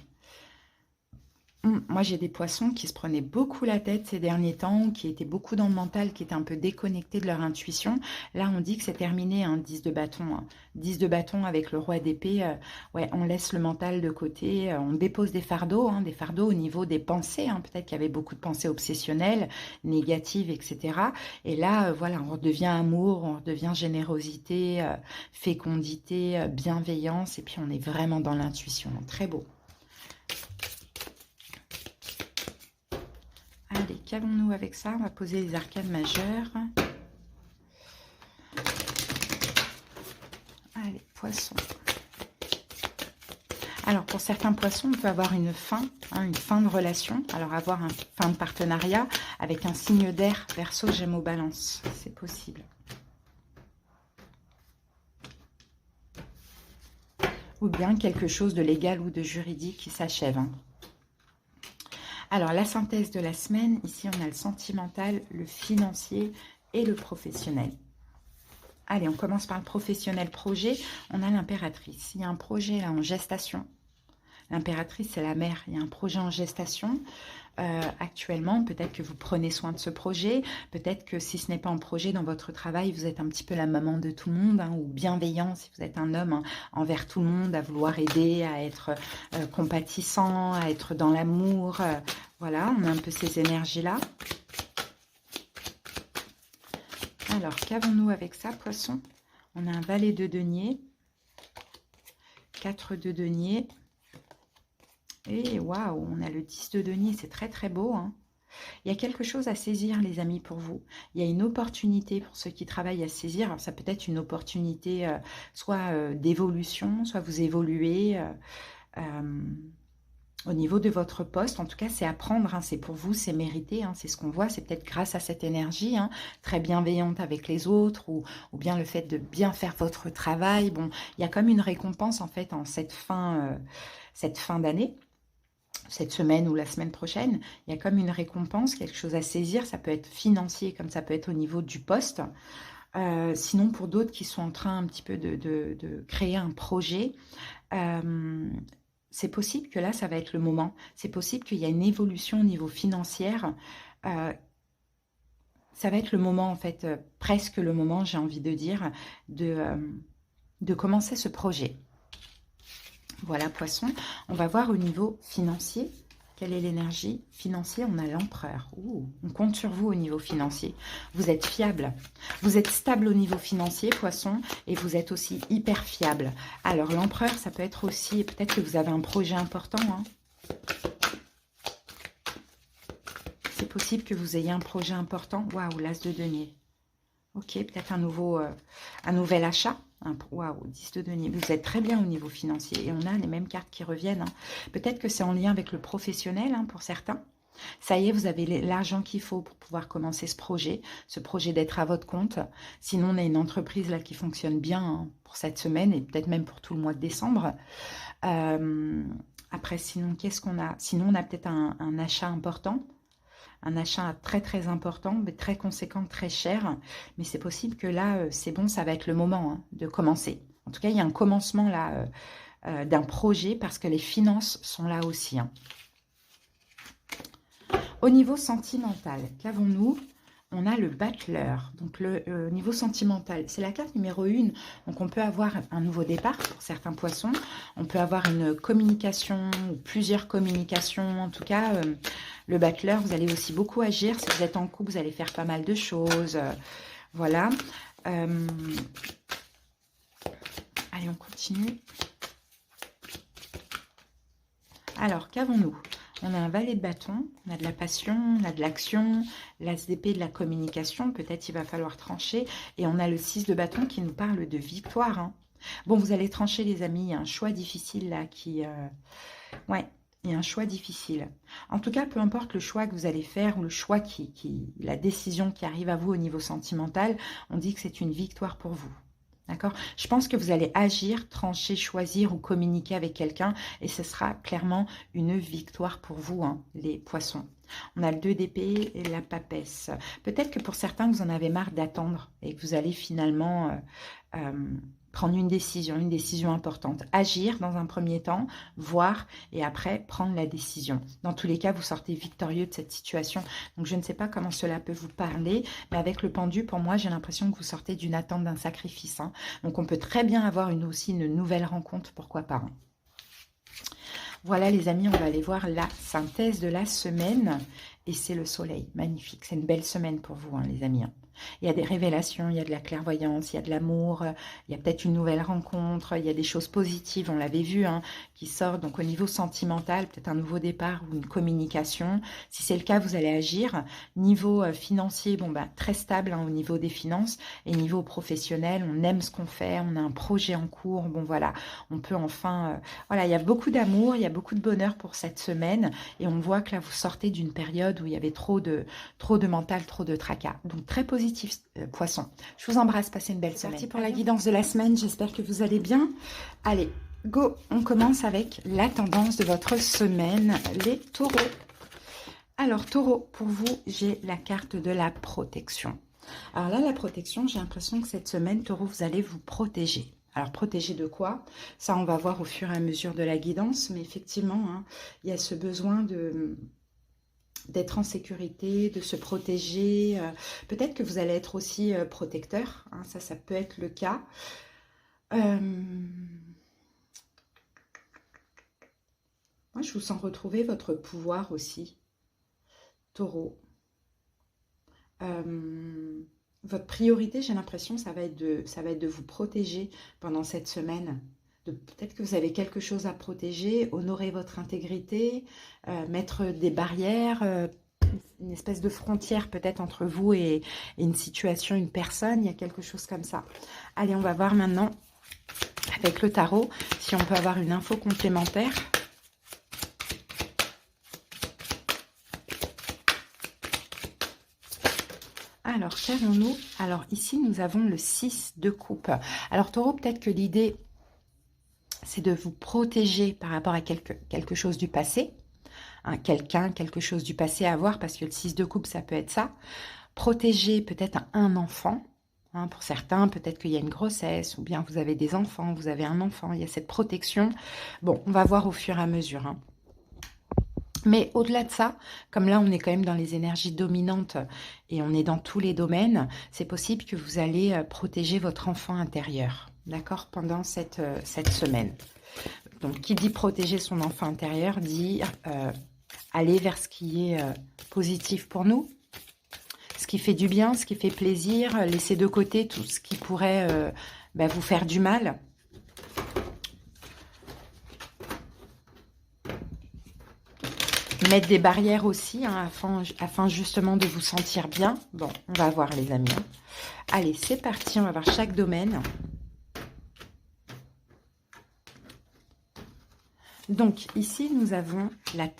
Moi, j'ai des poissons qui se prenaient beaucoup la tête ces derniers temps, qui étaient beaucoup dans le mental, qui étaient un peu déconnectés de leur intuition. Là, on dit que c'est terminé, hein, 10 de bâton. Hein. 10 de bâton avec le roi d'épée. Ouais, on laisse le mental de côté. On dépose des fardeaux au niveau des pensées. Hein. Peut-être qu'il y avait beaucoup de pensées obsessionnelles, négatives, etc. Et là, voilà, on redevient amour, on redevient générosité, fécondité, bienveillance. Et puis, on est vraiment dans l'intuition. Très beau. Allez, qu'avons-nous avec ça? On va poser les arcanes majeures. Allez, poisson. Alors, pour certains poissons, on peut avoir une fin de relation. Alors, avoir une fin de partenariat avec un signe d'air, Verseau, Gémeaux, Balance. C'est possible. Ou bien quelque chose de légal ou de juridique qui s'achève. Hein. Alors, la synthèse de la semaine, ici, on a le sentimental, le financier et le professionnel. Allez, on commence par le professionnel projet. On a l'impératrice. Il y a un projet là en gestation. L'impératrice, c'est la mère. Il y a un projet en gestation actuellement. Peut-être que vous prenez soin de ce projet. Peut-être que si ce n'est pas en projet dans votre travail, vous êtes un petit peu la maman de tout le monde, hein, ou bienveillant si vous êtes un homme, hein, envers tout le monde, à vouloir aider, à être compatissant, à être dans l'amour. Voilà, on a un peu ces énergies-là. Alors, qu'avons-nous avec ça, poisson? On a un valet de denier, 4 de denier. Et waouh, on a le 10 de denier, c'est très très beau. Hein. Il y a quelque chose à saisir, les amis, pour vous. Il y a une opportunité pour ceux qui travaillent à saisir. Alors, ça peut être une opportunité soit d'évolution, soit vous évoluez au niveau de votre poste. En tout cas, c'est à prendre, hein, c'est pour vous, c'est mérité, hein, c'est ce qu'on voit. C'est peut-être grâce à cette énergie très bienveillante avec les autres ou bien le fait de bien faire votre travail. Bon, il y a comme une récompense, en fait, en cette fin d'année. Cette semaine ou la semaine prochaine, il y a comme une récompense, quelque chose à saisir. Ça peut être financier comme ça peut être au niveau du poste. Sinon, pour d'autres qui sont en train un petit peu de créer un projet, c'est possible que là, ça va être le moment. C'est possible qu'il y ait une évolution au niveau financier. Ça va être le moment, en fait, presque le moment, j'ai envie de dire, de commencer ce projet. Voilà, poisson. On va voir au niveau financier. Quelle est l'énergie financière? On a l'empereur. On compte sur vous au niveau financier. Vous êtes fiable. Vous êtes stable au niveau financier, poisson. Et vous êtes aussi hyper fiable. Alors, l'empereur, ça peut être aussi... Peut-être que vous avez un projet important. Hein. C'est possible que vous ayez un projet important. Waouh, l'as de denier. Ok, peut-être un nouvel achat. Waouh, 10 de denier. Vous êtes très bien au niveau financier. Et on a les mêmes cartes qui reviennent. Hein. Peut-être que c'est en lien avec le professionnel pour certains. Ça y est, vous avez l'argent qu'il faut pour pouvoir commencer ce projet d'être à votre compte. Sinon, on a une entreprise là qui fonctionne bien pour cette semaine et peut-être même pour tout le mois de décembre. Après, sinon, qu'est-ce qu'on a? Sinon, on a peut-être un achat important. Un achat très très important, mais très conséquent, très cher. Mais c'est possible que là, c'est bon, ça va être le moment de commencer. En tout cas, il y a un commencement là d'un projet parce que les finances sont là aussi. Hein. Au niveau sentimental, qu'avons-nous? On a le battleur, donc le niveau sentimental, c'est la carte numéro 1. Donc on peut avoir un nouveau départ pour certains poissons. On peut avoir une communication ou plusieurs communications. En tout cas, le battleur, vous allez aussi beaucoup agir. Si vous êtes en couple, vous allez faire pas mal de choses. Voilà. Allez, on continue. Alors, qu'avons-nous? On a un valet de bâton, on a de la passion, on a de l'action, l'as d'épée de la communication, peut-être il va falloir trancher, et on a le 6 de bâton qui nous parle de victoire. Hein. Bon, vous allez trancher les amis, il y a un choix difficile là qui... Ouais, il y a un choix difficile. En tout cas, peu importe le choix que vous allez faire ou le choix la décision qui arrive à vous au niveau sentimental, on dit que c'est une victoire pour vous. D'accord? Je pense que vous allez agir, trancher, choisir ou communiquer avec quelqu'un et ce sera clairement une victoire pour vous, hein, les poissons. On a le 2 d'épée et la papesse. Peut-être que pour certains, vous en avez marre d'attendre et que vous allez finalement prendre une décision importante. Agir dans un premier temps, voir et après prendre la décision. Dans tous les cas, vous sortez victorieux de cette situation. Donc, je ne sais pas comment cela peut vous parler, mais avec le pendu, pour moi, j'ai l'impression que vous sortez d'une attente, d'un sacrifice. Hein. Donc, on peut très bien avoir aussi une nouvelle rencontre, pourquoi pas. Hein. Voilà les amis, on va aller voir la synthèse de la semaine. Et c'est le soleil, magnifique. C'est une belle semaine pour vous, hein, les amis. Hein. Il y a des révélations, il y a de la clairvoyance, il y a de l'amour, il y a peut-être une nouvelle rencontre, il y a des choses positives, on l'avait vu, hein, qui sortent. Donc au niveau sentimental, peut-être un nouveau départ ou une communication. Si c'est le cas, vous allez agir. Niveau financier, bon, bah, très stable hein, au niveau des finances. Et niveau professionnel, on aime ce qu'on fait, on a un projet en cours. Bon voilà, on peut enfin... voilà, il y a beaucoup d'amour, il y a beaucoup de bonheur pour cette semaine. Et on voit que là, vous sortez d'une période où il y avait trop de mental, trop de tracas. Donc très positif, poisson. Je vous embrasse, passez une belle semaine. C'est parti pour la guidance de la semaine, j'espère que vous allez bien. Allez, go, on commence avec la tendance de votre semaine, les taureaux. Alors taureau, pour vous, j'ai la carte de la protection. Alors là, la protection, j'ai l'impression que cette semaine, taureau, vous allez vous protéger. Alors, protéger de quoi? Ça, on va voir au fur et à mesure de la guidance, mais effectivement, hein, il y a ce besoin d'être en sécurité, de se protéger. Peut-être que vous allez être aussi protecteur, hein, ça peut être le cas. Moi, je vous sens retrouver votre pouvoir aussi, taureau. Votre priorité, j'ai l'impression, ça va être de vous protéger pendant cette semaine. Peut-être que vous avez quelque chose à protéger, honorer votre intégrité, mettre des barrières, une espèce de frontière peut-être entre vous et une situation, une personne, il y a quelque chose comme ça. Allez, on va voir maintenant avec le tarot si on peut avoir une info complémentaire. Alors, qu'avons-nous? Alors, ici, nous avons le 6 de coupe. Alors, taureau, peut-être que l'idée, c'est de vous protéger par rapport à quelque chose du passé. Hein, quelque chose du passé à voir, parce que le 6 de coupe, ça peut être ça. Protéger peut-être un enfant. Hein, pour certains, peut-être qu'il y a une grossesse, ou bien vous avez des enfants, vous avez un enfant, il y a cette protection. Bon, on va voir au fur et à mesure. Hein. Mais au-delà de ça, comme là, on est quand même dans les énergies dominantes et on est dans tous les domaines, c'est possible que vous allez protéger votre enfant intérieur, d'accord, pendant cette semaine. Donc, qui dit protéger son enfant intérieur, dit aller vers ce qui est positif pour nous, ce qui fait du bien, ce qui fait plaisir, laisser de côté tout ce qui pourrait vous faire du mal. Mettre des barrières aussi, hein, afin justement de vous sentir bien. Bon, on va voir les amis. Hein. Allez, c'est parti, on va voir chaque domaine. Donc, ici, nous avons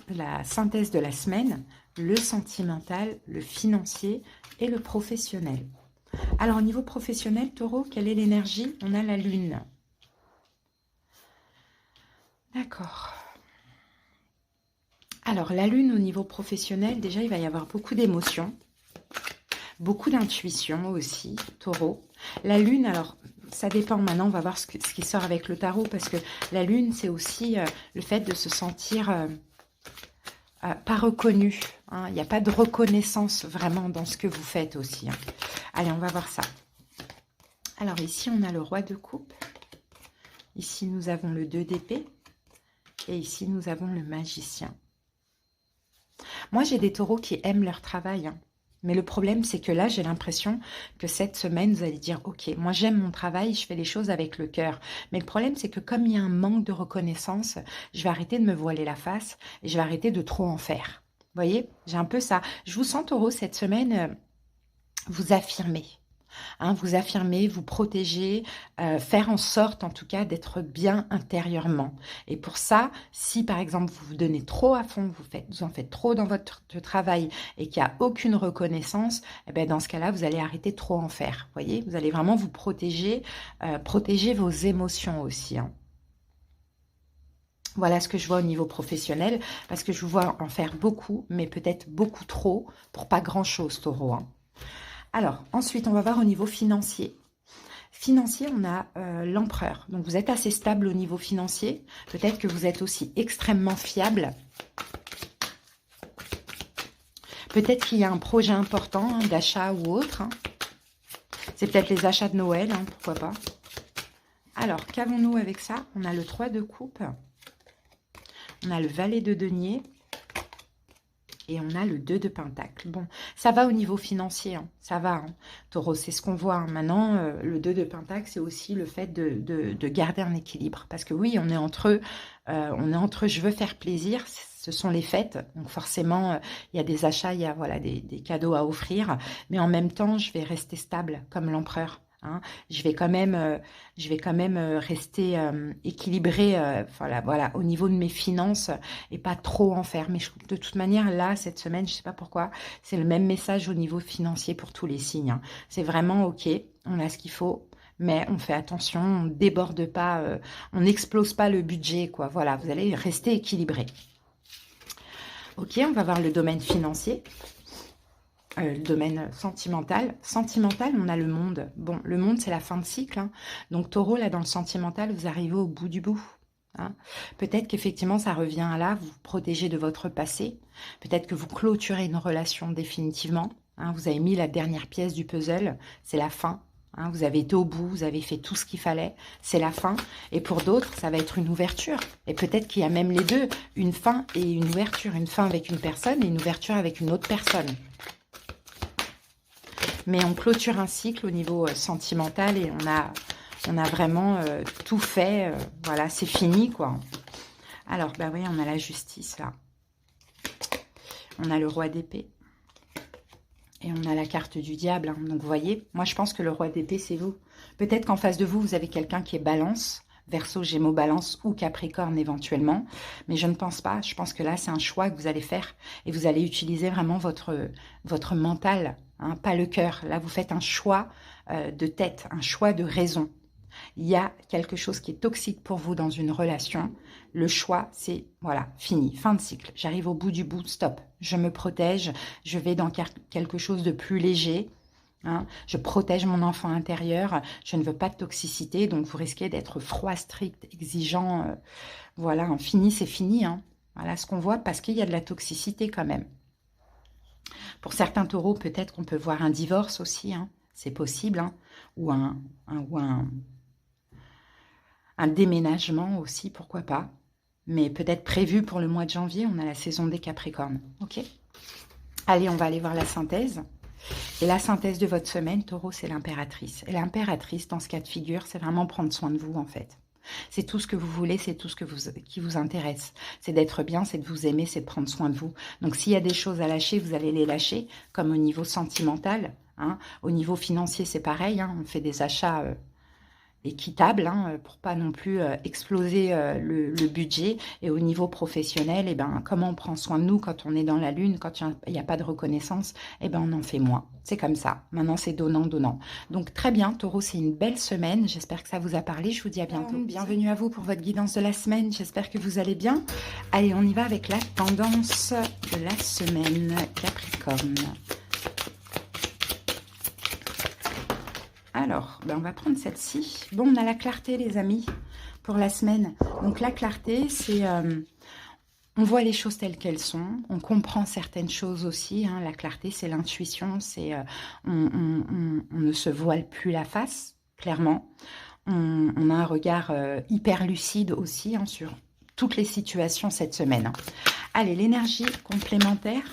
la synthèse de la semaine, le sentimental, le financier et le professionnel. Alors, au niveau professionnel, taureau, quelle est l'énergie? On a la lune. D'accord. Alors, la lune au niveau professionnel, déjà, il va y avoir beaucoup d'émotions, beaucoup d'intuition aussi, taureau. La lune, alors, ça dépend. Maintenant, on va voir ce qui sort avec le tarot, parce que la lune, c'est aussi le fait de se sentir pas reconnu. Hein. Il n'y a pas de reconnaissance vraiment dans ce que vous faites aussi. Hein. Allez, on va voir ça. Alors, ici, on a le roi de coupe. Ici, nous avons le 2 d'épée. Et ici, nous avons le magicien. Moi, j'ai des taureaux qui aiment leur travail. Hein. Mais le problème, c'est que là, j'ai l'impression que cette semaine, vous allez dire, ok, moi j'aime mon travail, je fais les choses avec le cœur. Mais le problème, c'est que comme il y a un manque de reconnaissance, je vais arrêter de me voiler la face et je vais arrêter de trop en faire. Vous voyez, j'ai un peu ça. Je vous sens, Taureau, cette semaine, vous affirmer. Hein, vous affirmer, vous protéger, faire en sorte en tout cas d'être bien intérieurement. Et pour ça, si par exemple vous vous donnez trop à fond, vous en faites trop dans votre travail et qu'il n'y a aucune reconnaissance, eh bien dans ce cas-là, vous allez arrêter de trop en faire. Vous voyez, vous allez vraiment vous protéger, protéger vos émotions aussi. Hein. Voilà ce que je vois au niveau professionnel, parce que je vous vois en faire beaucoup, mais peut-être beaucoup trop pour pas grand-chose, Taureau. Hein. Alors, ensuite, on va voir au niveau financier. Financier, on a l'empereur. Donc, vous êtes assez stable au niveau financier. Peut-être que vous êtes aussi extrêmement fiable. Peut-être qu'il y a un projet important hein, d'achat ou autre. Hein. C'est peut-être les achats de Noël, hein, pourquoi pas. Alors, qu'avons-nous avec ça? On a le 3 de coupe. On a le valet de denier. Et on a le 2 de pentacle. Bon, ça va au niveau financier, hein, ça va. Hein. Taureau, c'est ce qu'on voit. Hein. Maintenant, le 2 de pentacle, c'est aussi le fait de garder un équilibre. Parce que oui, on est entre je veux faire plaisir, ce sont les fêtes. Donc forcément, il y a des achats, il y a voilà, des cadeaux à offrir. Mais en même temps, je vais rester stable comme l'empereur. Hein. Je vais quand même rester équilibrée voilà, au niveau de mes finances et pas trop en faire. Mais de toute manière, là, cette semaine, je ne sais pas pourquoi, c'est le même message au niveau financier pour tous les signes. Hein. C'est vraiment OK, on a ce qu'il faut, mais on fait attention, on ne déborde pas, on n'explose pas le budget. Quoi. Voilà, vous allez rester équilibré. OK, on va voir le domaine financier. Le domaine sentimental. Sentimental, on a le monde. Bon, le monde, c'est la fin de cycle. Hein. Donc, Taureau, là, dans le sentimental, vous arrivez au bout du bout. Hein. Peut-être qu'effectivement, ça revient là, vous vous protégez de votre passé. Peut-être que vous clôturez une relation définitivement. Hein. Vous avez mis la dernière pièce du puzzle. C'est la fin. Hein. Vous avez été au bout, vous avez fait tout ce qu'il fallait. C'est la fin. Et pour d'autres, ça va être une ouverture. Et peut-être qu'il y a même les deux. Une fin et une ouverture. Une fin avec une personne et une ouverture avec une autre personne. Mais on clôture un cycle au niveau sentimental et on a vraiment tout fait. Voilà, c'est fini, quoi. Alors, bah oui, on a la justice, là. On a le roi d'épée. Et on a la carte du diable. Hein. Donc, vous voyez, moi, je pense que le roi d'épée, c'est vous. Peut-être qu'en face de vous, vous avez quelqu'un qui est balance. Verseau, Gémeaux, Balance ou Capricorne éventuellement. Mais je ne pense pas. Je pense que là, c'est un choix que vous allez faire. Et vous allez utiliser vraiment votre mental. Hein, pas le cœur. Là, vous faites un choix de tête, un choix de raison. Il y a quelque chose qui est toxique pour vous dans une relation. Le choix, c'est, voilà, fini, fin de cycle. J'arrive au bout du bout, stop. Je me protège, je vais dans quelque chose de plus léger. Hein. Je protège mon enfant intérieur. Je ne veux pas de toxicité, donc vous risquez d'être froid, strict, exigeant. Voilà, hein, fini, c'est fini. Hein. Voilà ce qu'on voit parce qu'il y a de la toxicité quand même. Pour certains taureaux, peut-être qu'on peut voir un divorce aussi, hein, c'est possible, hein, ou un déménagement aussi, pourquoi pas. Mais peut-être prévu pour le mois de janvier, on a la saison des Capricornes. Ok. Allez, on va aller voir la synthèse. Et la synthèse de votre semaine, Taureau, c'est l'impératrice. Et l'impératrice, dans ce cas de figure, c'est vraiment prendre soin de vous, en fait. C'est tout ce que vous voulez, c'est tout ce qui vous intéresse. C'est d'être bien, c'est de vous aimer, c'est de prendre soin de vous. Donc, s'il y a des choses à lâcher, vous allez les lâcher, comme au niveau sentimental. Hein. Au niveau financier, c'est pareil. Hein. On fait des achats équitables hein, pour pas non plus exploser le budget. Et au niveau professionnel, eh ben, comment on prend soin de nous quand on est dans la lune, quand il n'y a pas de reconnaissance, eh ben, on en fait moins. C'est comme ça. Maintenant, c'est donnant-donnant. Donc, très bien, Taureau, c'est une belle semaine. J'espère que ça vous a parlé. Je vous dis à bientôt. Bienvenue à vous pour votre guidance de la semaine. J'espère que vous allez bien. Allez, on y va avec la tendance de la semaine Capricorne. Alors, ben on va prendre celle-ci. Bon, on a la clarté, les amis, pour la semaine. Donc, la clarté, c'est... on voit les choses telles qu'elles sont. On comprend certaines choses aussi. Hein. La clarté, c'est l'intuition. C'est on ne se voile plus la face, clairement. On a un regard hyper lucide aussi hein, sur toutes les situations cette semaine. Allez, l'énergie complémentaire.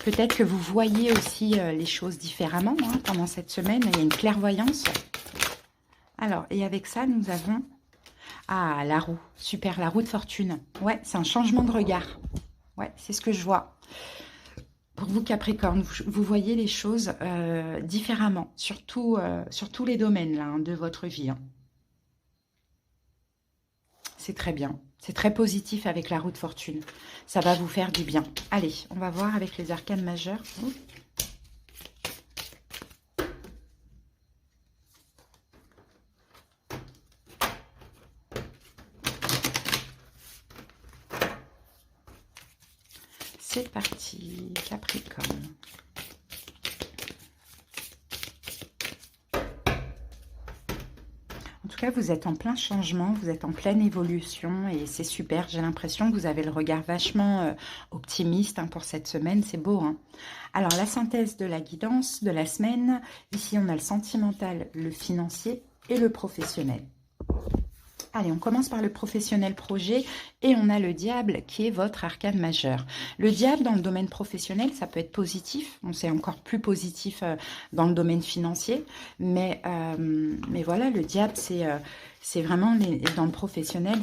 Peut-être que vous voyez aussi les choses différemment hein, pendant cette semaine. Il y a une clairvoyance. Alors, et avec ça, nous avons... Ah, la roue. Super, la roue de fortune. Ouais, c'est un changement de regard. Ouais, c'est ce que je vois. Pour vous, Capricorne, vous voyez les choses différemment, surtout sur tous les domaines là, hein, de votre vie. Hein. C'est très bien. C'est très positif avec la roue de fortune. Ça va vous faire du bien. Allez, on va voir avec les arcanes majeures. C'est parti, Capricorne. En tout cas, vous êtes en plein changement, vous êtes en pleine évolution et c'est super. J'ai l'impression que vous avez le regard vachement optimiste hein, pour cette semaine. C'est beau. Hein. Alors, la synthèse de la guidance de la semaine. Ici, on a le sentimental, le financier et le professionnel. Allez, on commence par le professionnel projet et on a le diable qui est votre arcane majeur. Le diable dans le domaine professionnel, ça peut être positif. On sait encore plus positif dans le domaine financier. Mais voilà, le diable, c'est vraiment dans le professionnel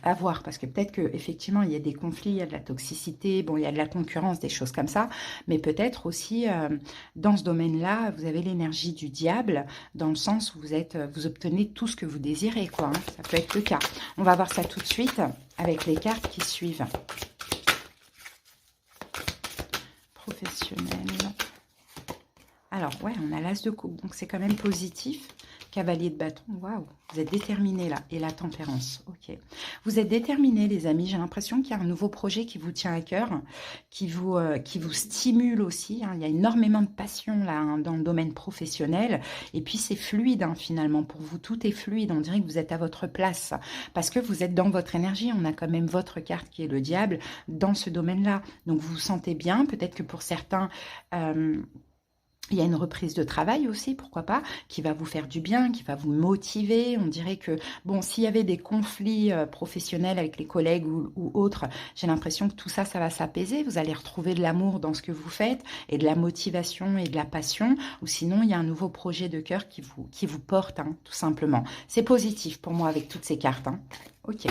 à voir. Parce que peut-être qu'effectivement, il y a des conflits, il y a de la toxicité, bon, il y a de la concurrence, des choses comme ça. Mais peut-être aussi, dans ce domaine-là, vous avez l'énergie du diable dans le sens où vous obtenez tout ce que vous désirez, quoi. Hein. Ça peut être le cas. On va voir ça tout de suite avec les cartes qui suivent. Professionnel. Alors, ouais, on a l'as de coupe, donc c'est quand même positif. Cavalier de bâton, waouh, vous êtes déterminé là. Et la tempérance, ok. Vous êtes déterminé, les amis. J'ai l'impression qu'il y a un nouveau projet qui vous tient à cœur, qui vous stimule aussi. Hein. Il y a énormément de passion là hein, dans le domaine professionnel. Et puis c'est fluide hein, finalement. Pour vous, tout est fluide. On dirait que vous êtes à votre place parce que vous êtes dans votre énergie. On a quand même votre carte qui est le diable dans ce domaine-là. Donc vous vous sentez bien. Peut-être que pour certains... il y a une reprise de travail aussi, pourquoi pas, qui va vous faire du bien, qui va vous motiver. On dirait que, bon, s'il y avait des conflits professionnels avec les collègues ou autres, j'ai l'impression que tout ça, ça va s'apaiser. Vous allez retrouver de l'amour dans ce que vous faites et de la motivation et de la passion. Ou sinon, il y a un nouveau projet de cœur qui vous porte, hein, tout simplement. C'est positif pour moi avec toutes ces cartes. Hein. Ok.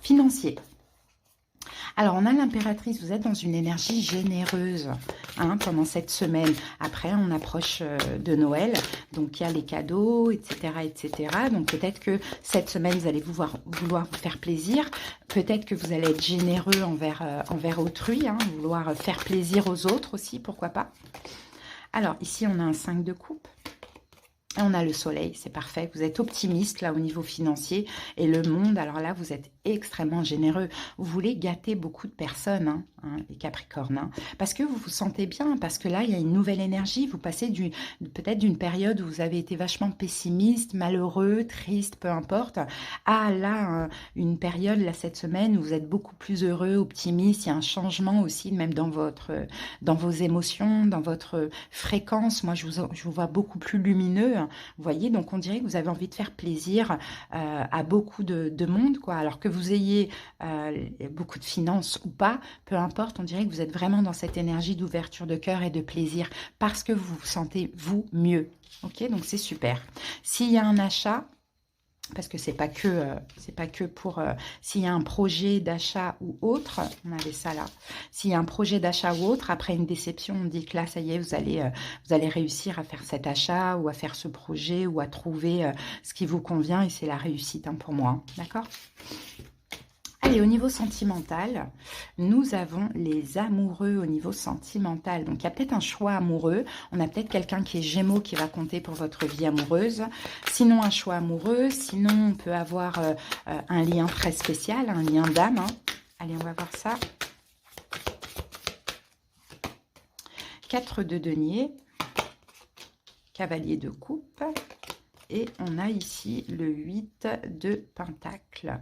Financier. Alors, on a l'impératrice, vous êtes dans une énergie généreuse hein, pendant cette semaine. Après, on approche de Noël, donc il y a les cadeaux, etc. etc. Donc, peut-être que cette semaine, vous allez vouloir vous faire plaisir. Peut-être que vous allez être généreux envers autrui, hein, vouloir faire plaisir aux autres aussi, pourquoi pas. Alors, ici, on a un 5 de coupe. Et on a le soleil, c'est parfait. Vous êtes optimiste là au niveau financier. Et le monde, alors là, vous êtes extrêmement généreux. Vous voulez gâter beaucoup de personnes, hein, les Capricornes. Hein, parce que vous vous sentez bien, parce que là, il y a une nouvelle énergie. Vous passez peut-être d'une période où vous avez été vachement pessimiste, malheureux, triste, peu importe, à là, une période, là, cette semaine, où vous êtes beaucoup plus heureux, optimiste. Il y a un changement aussi, même dans vos émotions, dans votre fréquence. Moi, je vous vois beaucoup plus lumineux. Vous voyez, donc on dirait que vous avez envie de faire plaisir à beaucoup de monde, quoi. Alors que vous ayez beaucoup de finances ou pas, peu importe, on dirait que vous êtes vraiment dans cette énergie d'ouverture de cœur et de plaisir parce que vous vous sentez, vous, mieux. Ok, donc c'est super. S'il y a un achat... Parce que c'est pas que pour s'il y a un projet d'achat ou autre, on avait ça là. S'il y a un projet d'achat ou autre, après une déception, on dit que là, ça y est, vous allez réussir à faire cet achat ou à faire ce projet ou à trouver ce qui vous convient et c'est la réussite hein, pour moi. D'accord ? Allez, au niveau sentimental, nous avons les amoureux au niveau sentimental. Donc, il y a peut-être un choix amoureux. On a peut-être quelqu'un qui est Gémeaux qui va compter pour votre vie amoureuse. Sinon, un choix amoureux. Sinon, on peut avoir un lien très spécial, un lien d'âme. Hein. Allez, on va voir ça. 4 de denier. Cavalier de coupe. Et on a ici le 8 de pentacle.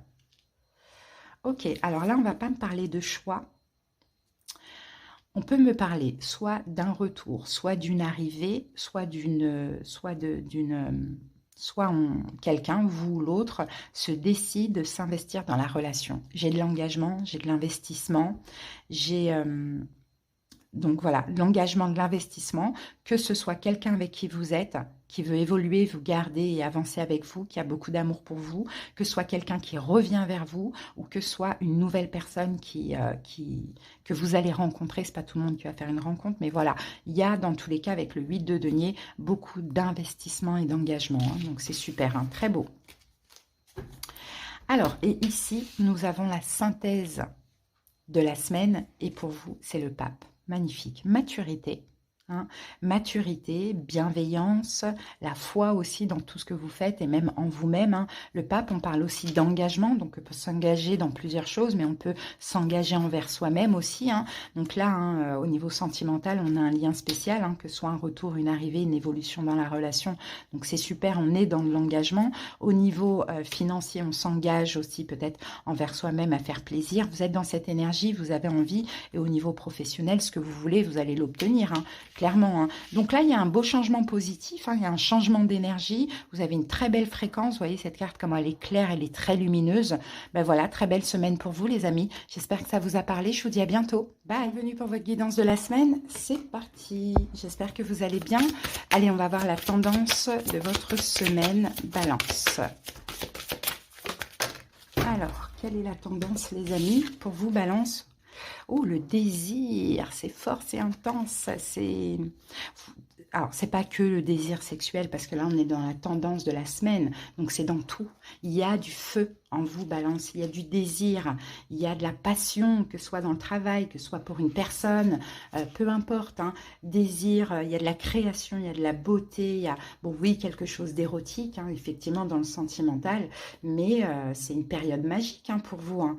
Ok, alors là, on ne va pas me parler de choix. On peut me parler soit d'un retour, soit d'une arrivée, soit quelqu'un, vous ou l'autre, se décide de s'investir dans la relation. J'ai de l'engagement, j'ai de l'investissement, j'ai Donc voilà, l'engagement, de l'investissement, que ce soit quelqu'un avec qui vous êtes, qui veut évoluer, vous garder et avancer avec vous, qui a beaucoup d'amour pour vous, que ce soit quelqu'un qui revient vers vous, ou que ce soit une nouvelle personne que vous allez rencontrer. C'est pas tout le monde qui va faire une rencontre, mais voilà, il y a dans tous les cas avec le 8 de denier beaucoup d'investissement et d'engagement, hein. Donc c'est super, hein, très beau. Alors, et ici, nous avons la synthèse de la semaine, et pour vous, c'est le pape. Magnifique. Maturité. Hein, maturité, bienveillance, la foi aussi dans tout ce que vous faites et même en vous-même. Hein. Le pape, on parle aussi d'engagement, donc on peut s'engager dans plusieurs choses, mais on peut s'engager envers soi-même aussi. Hein. Donc là, hein, au niveau sentimental, on a un lien spécial, hein, que ce soit un retour, une arrivée, une évolution dans la relation. Donc c'est super, on est dans l'engagement. Au niveau financier, on s'engage aussi peut-être envers soi-même à faire plaisir. Vous êtes dans cette énergie, vous avez envie, et au niveau professionnel, ce que vous voulez, vous allez l'obtenir. Hein. Clairement. Hein. Donc là, il y a un beau changement positif, hein, il y a un changement d'énergie. Vous avez une très belle fréquence. Vous voyez cette carte, comment elle est claire, elle est très lumineuse. Ben voilà, très belle semaine pour vous, les amis. J'espère que ça vous a parlé. Je vous dis à bientôt. Bye. Bienvenue pour votre guidance de la semaine. C'est parti. J'espère que vous allez bien. Allez, on va voir la tendance de votre semaine Balance. Alors, quelle est la tendance, les amis, pour vous, Balance? Oh, le désir, c'est fort, c'est intense, c'est... Alors, c'est pas que le désir sexuel, parce que là, on est dans la tendance de la semaine, donc c'est dans tout. Il y a du feu en vous, Balance, il y a du désir, il y a de la passion, que ce soit dans le travail, que ce soit pour une personne, peu importe, hein. Désir, il y a de la création, il y a de la beauté, il y a, bon oui, quelque chose d'érotique, hein, effectivement, dans le sentimental, mais c'est une période magique, hein, pour vous, hein.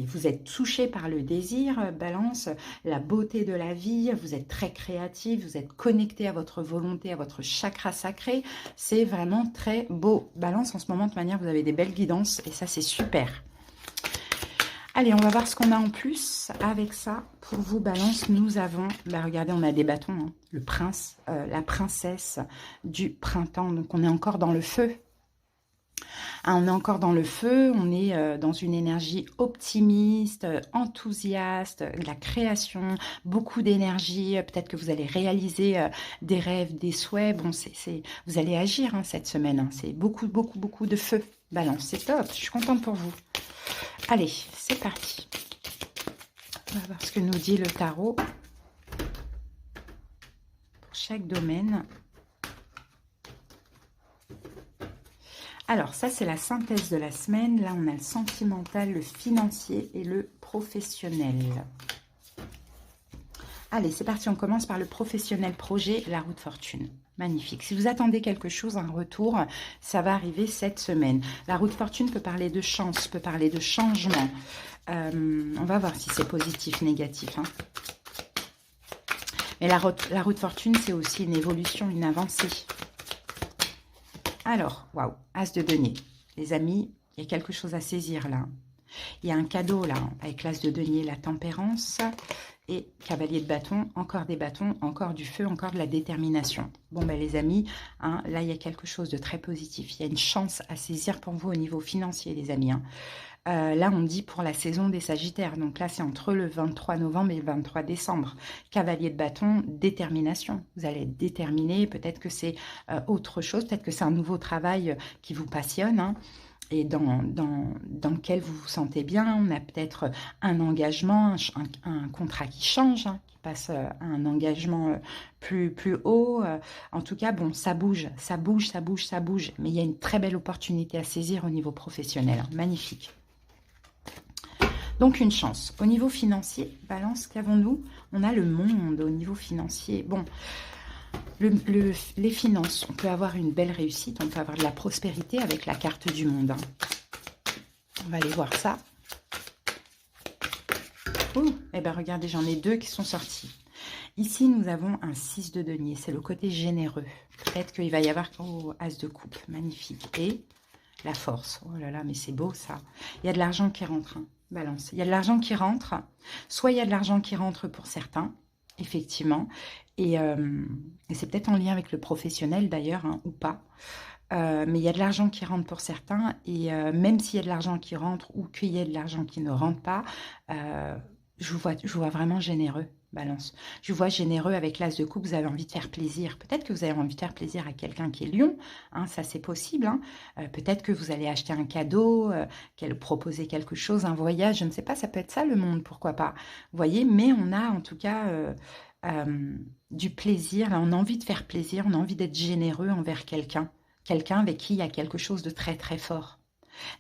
Vous êtes touché par le désir, Balance, la beauté de la vie, vous êtes très créatif, vous êtes connecté à votre volonté, à votre chakra sacré. C'est vraiment très beau. Balance, en ce moment, de manière, vous avez des belles guidances et ça, c'est super. Allez, on va voir ce qu'on a en plus avec ça. Pour vous, Balance, nous avons, bah regardez, on a des bâtons, hein. Le prince, la princesse du printemps. Donc, on est encore dans le feu. Ah, on est encore dans le feu, on est dans une énergie optimiste, enthousiaste, de la création, beaucoup d'énergie. Peut-être que vous allez réaliser des rêves, des souhaits. Bon, vous allez agir, hein, cette semaine. Hein. C'est beaucoup, beaucoup, beaucoup de feu. Balance, c'est top. Je suis contente pour vous. Allez, c'est parti. On va voir ce que nous dit le tarot pour chaque domaine. Alors, ça, c'est la synthèse de la semaine. Là, on a le sentimental, le financier et le professionnel. Allez, c'est parti. On commence par le professionnel projet, la roue de fortune. Magnifique. Si vous attendez quelque chose, un retour, ça va arriver cette semaine. La roue de fortune peut parler de chance, peut parler de changement. On va voir si c'est positif, négatif. Hein. Mais la roue de fortune, c'est aussi une évolution, une avancée. Alors, waouh, as de denier. Les amis, il y a quelque chose à saisir là. Il y a un cadeau là, avec l'as de denier, la tempérance et cavalier de bâton, encore des bâtons, encore du feu, encore de la détermination. Bon, ben les amis, hein, là, il y a quelque chose de très positif. Il y a une chance à saisir pour vous au niveau financier, les amis. Hein. Là, on dit pour la saison des Sagittaires. Donc là, c'est entre le 23 novembre et le 23 décembre. Cavalier de bâton, détermination. Vous allez être déterminé. Peut-être que c'est autre chose. Peut-être que c'est un nouveau travail qui vous passionne. Hein, et dans lequel vous vous sentez bien. On a peut-être un engagement, un contrat qui change, hein, qui passe à un engagement plus haut. En tout cas, bon, ça bouge, ça bouge, ça bouge, ça bouge. Mais il y a une très belle opportunité à saisir au niveau professionnel. Hein, magnifique. Donc, une chance. Au niveau financier, Balance, qu'avons-nous? On a le monde au niveau financier. Bon, les finances, on peut avoir une belle réussite, on peut avoir de la prospérité avec la carte du monde. Hein. On va aller voir ça. Oh, eh bien, regardez, j'en ai deux qui sont sortis. Ici, nous avons un 6 de denier. C'est le côté généreux. Peut-être qu'il va y avoir... Oh, as de coupe. Magnifique. Et la force. Oh là là, mais c'est beau, ça. Il y a de l'argent qui rentre. Hein. Balance. Il y a de l'argent qui rentre. Soit il y a de l'argent qui rentre pour certains, effectivement. Et c'est peut-être en lien avec le professionnel, d'ailleurs, hein, ou pas. Mais il y a de l'argent qui rentre pour certains. Et même s'il y a de l'argent qui rentre ou qu'il y a de l'argent qui ne rentre pas, je vous vois vraiment généreux. Balance. Je vous vois généreux avec l'as de coupe, vous avez envie de faire plaisir. Peut-être que vous avez envie de faire plaisir à quelqu'un qui est lion, hein, ça c'est possible. Hein. Peut-être que vous allez acheter un cadeau, proposer quelque chose, un voyage, je ne sais pas, ça peut être ça le monde, pourquoi pas. Vous voyez, mais on a en tout cas du plaisir, là, on a envie de faire plaisir, on a envie d'être généreux envers quelqu'un. Quelqu'un avec qui il y a quelque chose de très très fort.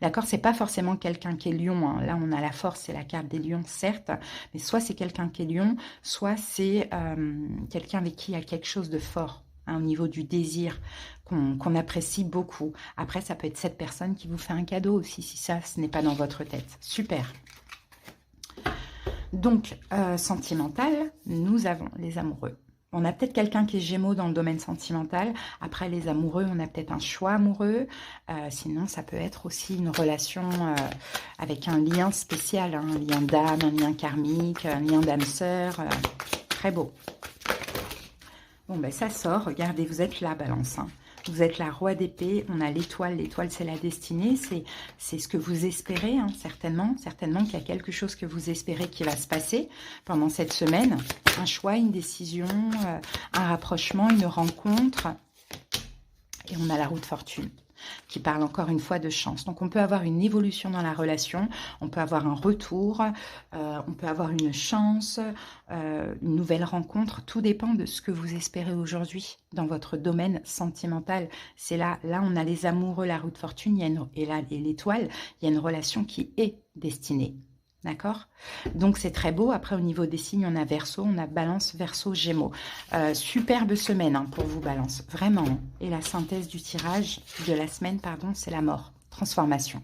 D'accord, c'est pas forcément quelqu'un qui est lion. Hein. Là, on a la force, c'est la carte des lions, certes. Mais soit c'est quelqu'un qui est lion, soit c'est quelqu'un avec qui il y a quelque chose de fort. Hein, au niveau du désir, qu'on apprécie beaucoup. Après, ça peut être cette personne qui vous fait un cadeau aussi, si ça, ce n'est pas dans votre tête. Super. Donc, sentimental, nous avons les amoureux. On a peut-être quelqu'un qui est Gémeaux dans le domaine sentimental. Après, les amoureux, on a peut-être un choix amoureux. Sinon, ça peut être aussi une relation avec un lien spécial, hein, un lien d'âme, un lien karmique, un lien d'âme sœur. Très beau. Bon, ben ça sort. Regardez, vous êtes là, Balance. Hein. Vous êtes la roi d'épée, on a l'étoile. L'étoile, c'est la destinée. C'est ce que vous espérez, hein, certainement. Certainement qu'il y a quelque chose que vous espérez qui va se passer pendant cette semaine. Un choix, une décision, un rapprochement, une rencontre. Et on a la roue de fortune qui parle encore une fois de chance. Donc on peut avoir une évolution dans la relation, on peut avoir un retour, on peut avoir une chance, une nouvelle rencontre. Tout dépend de ce que vous espérez aujourd'hui dans votre domaine sentimental. C'est là on a les amoureux, la roue de fortune, et l'étoile, il y a une relation qui est destinée. D'accord? Donc, c'est très beau. Après, au niveau des signes, on a Verseau, on a Balance, Verseau, Gémeaux. Superbe semaine hein, pour vous, Balance. Vraiment. Hein. Et la synthèse du tirage de la semaine, pardon, c'est la mort. Transformation.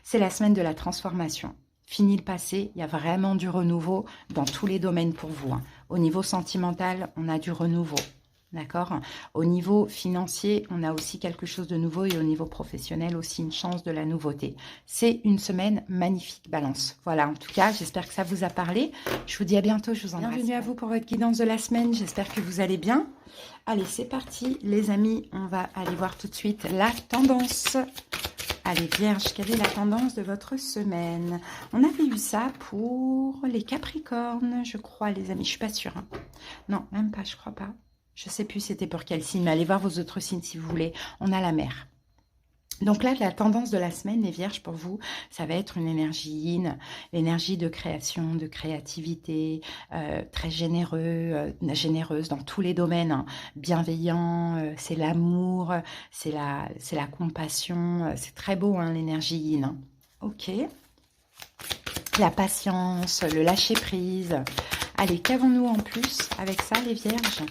C'est la semaine de la transformation. Fini le passé, il y a vraiment du renouveau dans tous les domaines pour vous. Hein. Au niveau sentimental, on a du renouveau. D'accord? Au niveau financier, on a aussi quelque chose de nouveau et au niveau professionnel aussi une chance de la nouveauté. C'est une semaine magnifique, Balance. Voilà, en tout cas, j'espère que ça vous a parlé. Je vous dis à bientôt, je vous embrasse. Bienvenue à vous pour votre guidance de la semaine. J'espère que vous allez bien. Allez, c'est parti, les amis. On va aller voir tout de suite la tendance. Allez, Vierge, quelle est la tendance de votre semaine? On avait eu ça pour les Capricornes, je crois, les amis. Je suis pas sûre. Hein. Non, même pas, je crois pas. Je ne sais plus c'était pour quel signe, mais allez voir vos autres signes si vous voulez. On a la mer. Donc là, la tendance de la semaine, les Vierges, pour vous, ça va être une énergie yin, l'énergie de création, de créativité, très généreuse dans tous les domaines, hein. Bienveillant, c'est l'amour, c'est la compassion, c'est très beau, hein, l'énergie yin. Hein. Ok. La patience, le lâcher-prise. Allez, qu'avons-nous en plus avec ça, les Vierges ?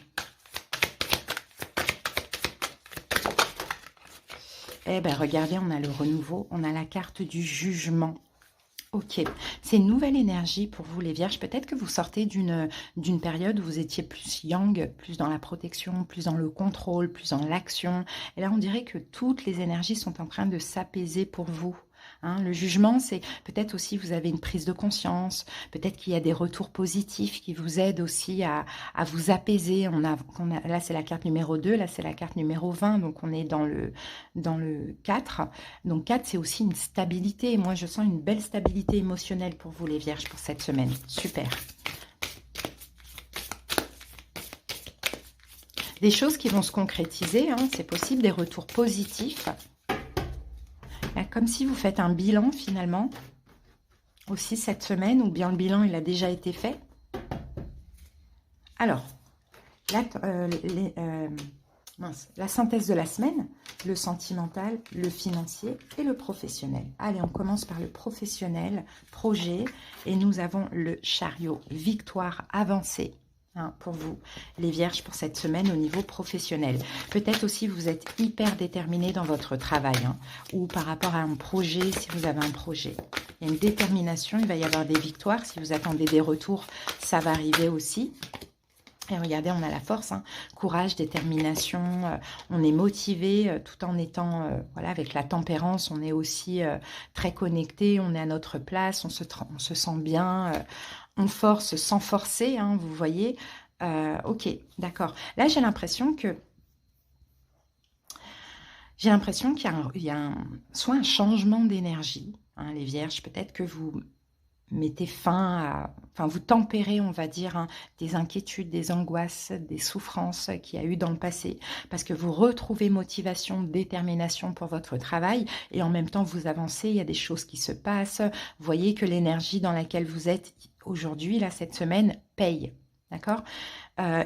Eh bien, regardez, on a le renouveau, on a la carte du jugement. Ok, c'est une nouvelle énergie pour vous les Vierges. Peut-être que vous sortez d'une période où vous étiez plus yang, plus dans la protection, plus dans le contrôle, plus dans l'action. Et là, on dirait que toutes les énergies sont en train de s'apaiser pour vous. Hein, le jugement, c'est peut-être aussi vous avez une prise de conscience, peut-être qu'il y a des retours positifs qui vous aident aussi à vous apaiser. Là, c'est la carte numéro 2, là, c'est la carte numéro 20, donc on est dans le 4. Donc 4, c'est aussi une stabilité. Et moi, je sens une belle stabilité émotionnelle pour vous, les Vierges, pour cette semaine. Super. Des choses qui vont se concrétiser, hein, c'est possible, des retours positifs. Comme si vous faites un bilan finalement, aussi cette semaine, ou bien le bilan il a déjà été fait. Alors, la synthèse de la semaine, le sentimental, le financier et le professionnel. Allez, on commence par le professionnel, projet, et nous avons le chariot, victoire avancée. Hein, pour vous, les Vierges, pour cette semaine au niveau professionnel. Peut-être aussi vous êtes hyper déterminé dans votre travail, hein, ou par rapport à un projet, si vous avez un projet. Il y a une détermination, il va y avoir des victoires. Si vous attendez des retours, ça va arriver aussi. Et regardez, on a la force, hein, courage, détermination, on est motivé tout en étant, voilà, avec la tempérance, on est aussi très connecté, on est à notre place, on se sent bien, on force sans forcer, hein, vous voyez. Ok, d'accord. Là, j'ai l'impression qu'il y a, soit un changement d'énergie, hein, les Vierges, peut-être que vous mettez fin à... Enfin, vous tempérez, on va dire, hein, des inquiétudes, des angoisses, des souffrances qu'il y a eu dans le passé. Parce que vous retrouvez motivation, détermination pour votre travail. Et en même temps, vous avancez, il y a des choses qui se passent. Vous voyez que l'énergie dans laquelle vous êtes aujourd'hui, là, cette semaine, paye. D'accord?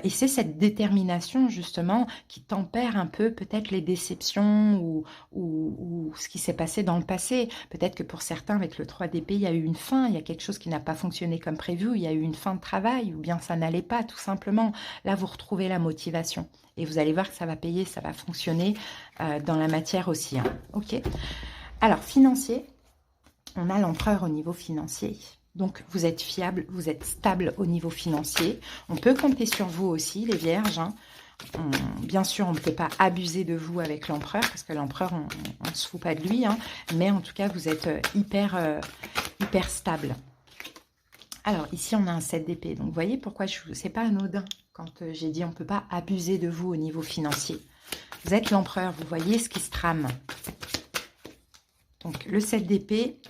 Et c'est cette détermination, justement, qui tempère un peu peut-être les déceptions ou ce qui s'est passé dans le passé. Peut-être que pour certains, avec le 3 d'épée, il y a eu une fin, il y a quelque chose qui n'a pas fonctionné comme prévu, il y a eu une fin de travail, ou bien ça n'allait pas, tout simplement. Là, vous retrouvez la motivation. Et vous allez voir que ça va payer, ça va fonctionner dans la matière aussi. Hein. Ok. Alors, financier, on a l'empereur au niveau financier. Donc, vous êtes fiable, vous êtes stable au niveau financier. On peut compter sur vous aussi, les vierges. Hein. Bien sûr, on ne peut pas abuser de vous avec l'empereur, parce que l'empereur, on ne se fout pas de lui. Hein. Mais en tout cas, vous êtes hyper stable. Alors, ici, on a un 7 d'épée. Donc, vous voyez pourquoi c'est pas anodin quand j'ai dit on ne peut pas abuser de vous au niveau financier. Vous êtes l'empereur, vous voyez ce qui se trame. Donc, le 7 d'épée...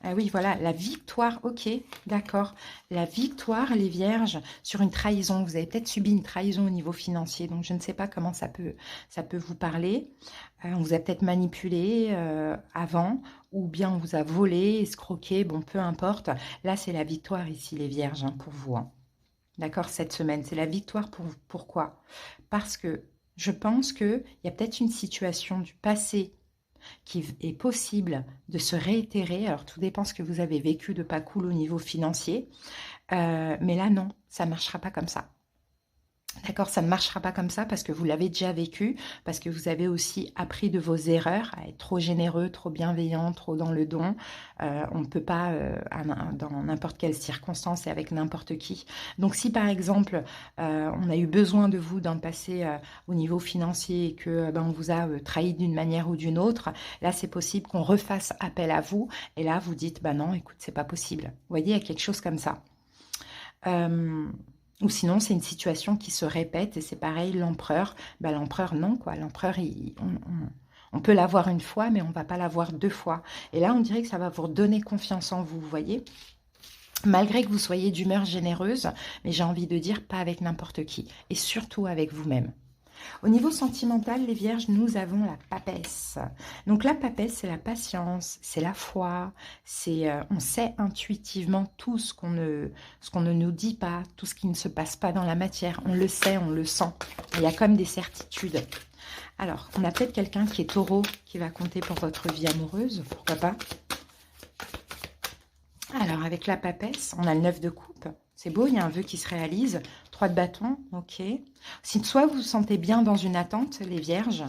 Ah oui, voilà, la victoire, ok, d'accord. La victoire, les vierges, sur une trahison. Vous avez peut-être subi une trahison au niveau financier, donc je ne sais pas comment ça peut vous parler. On vous a peut-être manipulé avant, ou bien on vous a volé, escroqué, bon, peu importe. Là, c'est la victoire ici, les vierges, hein, pour vous. Hein. D'accord, cette semaine, c'est la victoire pour vous. Pourquoi? Parce que je pense qu'il y a peut-être une situation du passé qui est possible de se réitérer. Alors, tout dépend ce que vous avez vécu de pas cool au niveau financier. Mais là, non, ça ne marchera pas comme ça. D'accord, ça ne marchera pas comme ça parce que vous l'avez déjà vécu, parce que vous avez aussi appris de vos erreurs, à être trop généreux, trop bienveillant, trop dans le don. On ne peut pas, dans n'importe quelle circonstance et avec n'importe qui. Donc si par exemple, on a eu besoin de vous dans le passé au niveau financier et que on vous a trahi d'une manière ou d'une autre, là c'est possible qu'on refasse appel à vous et là vous dites, bah non, écoute, c'est pas possible. Vous voyez, il y a quelque chose comme ça. Ou sinon, c'est une situation qui se répète et c'est pareil, l'empereur. Bah, l'empereur, non, quoi. L'empereur, on peut l'avoir une fois, mais on ne va pas l'avoir deux fois. Et là, on dirait que ça va vous redonner confiance en vous, vous voyez. Malgré que vous soyez d'humeur généreuse, mais j'ai envie de dire pas avec n'importe qui. Et surtout avec vous-même. Au niveau sentimental, les vierges, nous avons la papesse. Donc la papesse, c'est la patience, c'est la foi, c'est on sait intuitivement tout ce qu'on ne nous dit pas, tout ce qui ne se passe pas dans la matière. On le sait, on le sent. Il y a comme des certitudes. Alors, on a peut-être quelqu'un qui est taureau, qui va compter pour votre vie amoureuse, pourquoi pas. Alors, avec la papesse, on a le 9 de coupe. C'est beau, il y a un vœu qui se réalise. 3 de bâton, ok. Si soit vous vous sentez bien dans une attente, les vierges,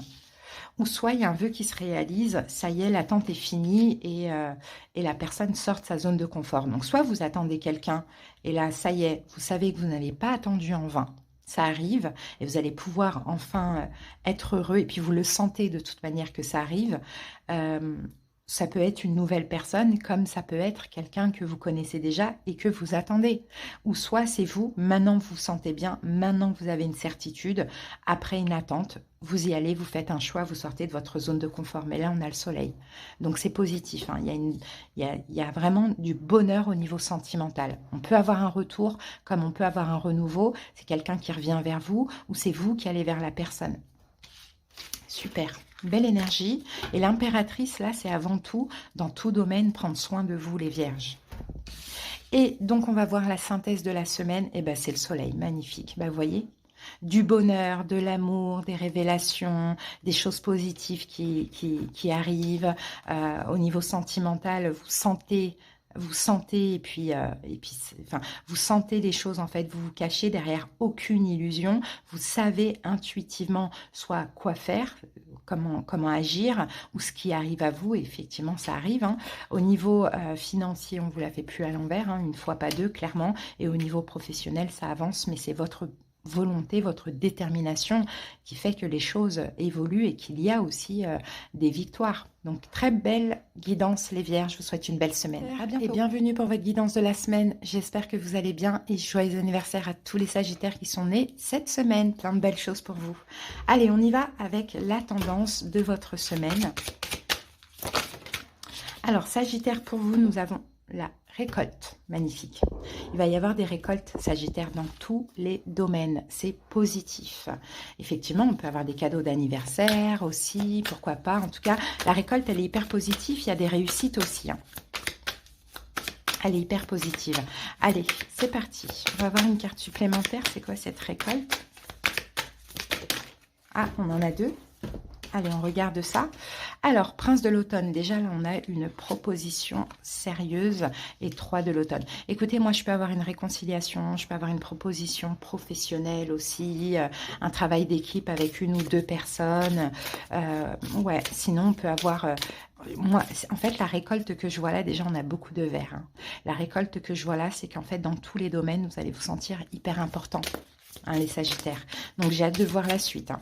ou soit il y a un vœu qui se réalise, ça y est, l'attente est finie et la personne sort de sa zone de confort. Donc, soit vous attendez quelqu'un et là, ça y est, vous savez que vous n'avez pas attendu en vain. Ça arrive et vous allez pouvoir enfin être heureux et puis vous le sentez de toute manière que ça arrive. Ça peut être une nouvelle personne, comme ça peut être quelqu'un que vous connaissez déjà et que vous attendez. Ou soit c'est vous, maintenant vous vous sentez bien, maintenant vous avez une certitude, après une attente, vous y allez, vous faites un choix, vous sortez de votre zone de confort. Mais là, on a le soleil. Donc c'est positif, hein. Il y a vraiment du bonheur au niveau sentimental. On peut avoir un retour, comme on peut avoir un renouveau. C'est quelqu'un qui revient vers vous, ou c'est vous qui allez vers la personne. Super. Belle énergie. Et l'impératrice, là, c'est avant tout, dans tout domaine, prendre soin de vous, les vierges. Et donc, on va voir la synthèse de la semaine. Et ben, c'est le soleil. Magnifique. Ben, vous voyez, du bonheur, de l'amour, des révélations, des choses positives qui arrivent. Au niveau sentimental, vous sentez et puis enfin, vous sentez des choses en fait, vous vous cachez derrière aucune illusion, vous savez intuitivement soit quoi faire, comment agir ou ce qui arrive à vous, et effectivement ça arrive. Hein. Au niveau financier, on vous la fait plus à l'envers, hein, une fois pas deux clairement, et au niveau professionnel ça avance, mais c'est votre volonté, votre détermination qui fait que les choses évoluent et qu'il y a aussi des victoires. Donc, très belle guidance, les vierges. Je vous souhaite une belle semaine. À bientôt. Et bienvenue pour votre guidance de la semaine. J'espère que vous allez bien et joyeux anniversaire à tous les sagittaires qui sont nés cette semaine. Plein de belles choses pour vous. Allez, on y va avec la tendance de votre semaine. Alors, sagittaire, pour vous, nous avons la récolte. Magnifique. Il va y avoir des récoltes Sagittaire dans tous les domaines. C'est positif. Effectivement, on peut avoir des cadeaux d'anniversaire aussi. Pourquoi pas. En tout cas, la récolte, elle est hyper positive. Il y a des réussites aussi. Hein. Elle est hyper positive. Allez, c'est parti. On va voir une carte supplémentaire. C'est quoi cette récolte? Ah, on en a deux. Allez, on regarde ça. Alors, Prince de l'automne, déjà là, on a une proposition sérieuse et 3 de l'automne. Écoutez, moi, je peux avoir une réconciliation, je peux avoir une proposition professionnelle aussi, un travail d'équipe avec une ou deux personnes. Ouais, sinon, on peut avoir... moi, en fait, la récolte que je vois là, déjà, on a beaucoup de verre. Hein. La récolte que je vois là, c'est qu'en fait, dans tous les domaines, vous allez vous sentir hyper important, hein, les Sagittaires. Donc, j'ai hâte de voir la suite. Hein.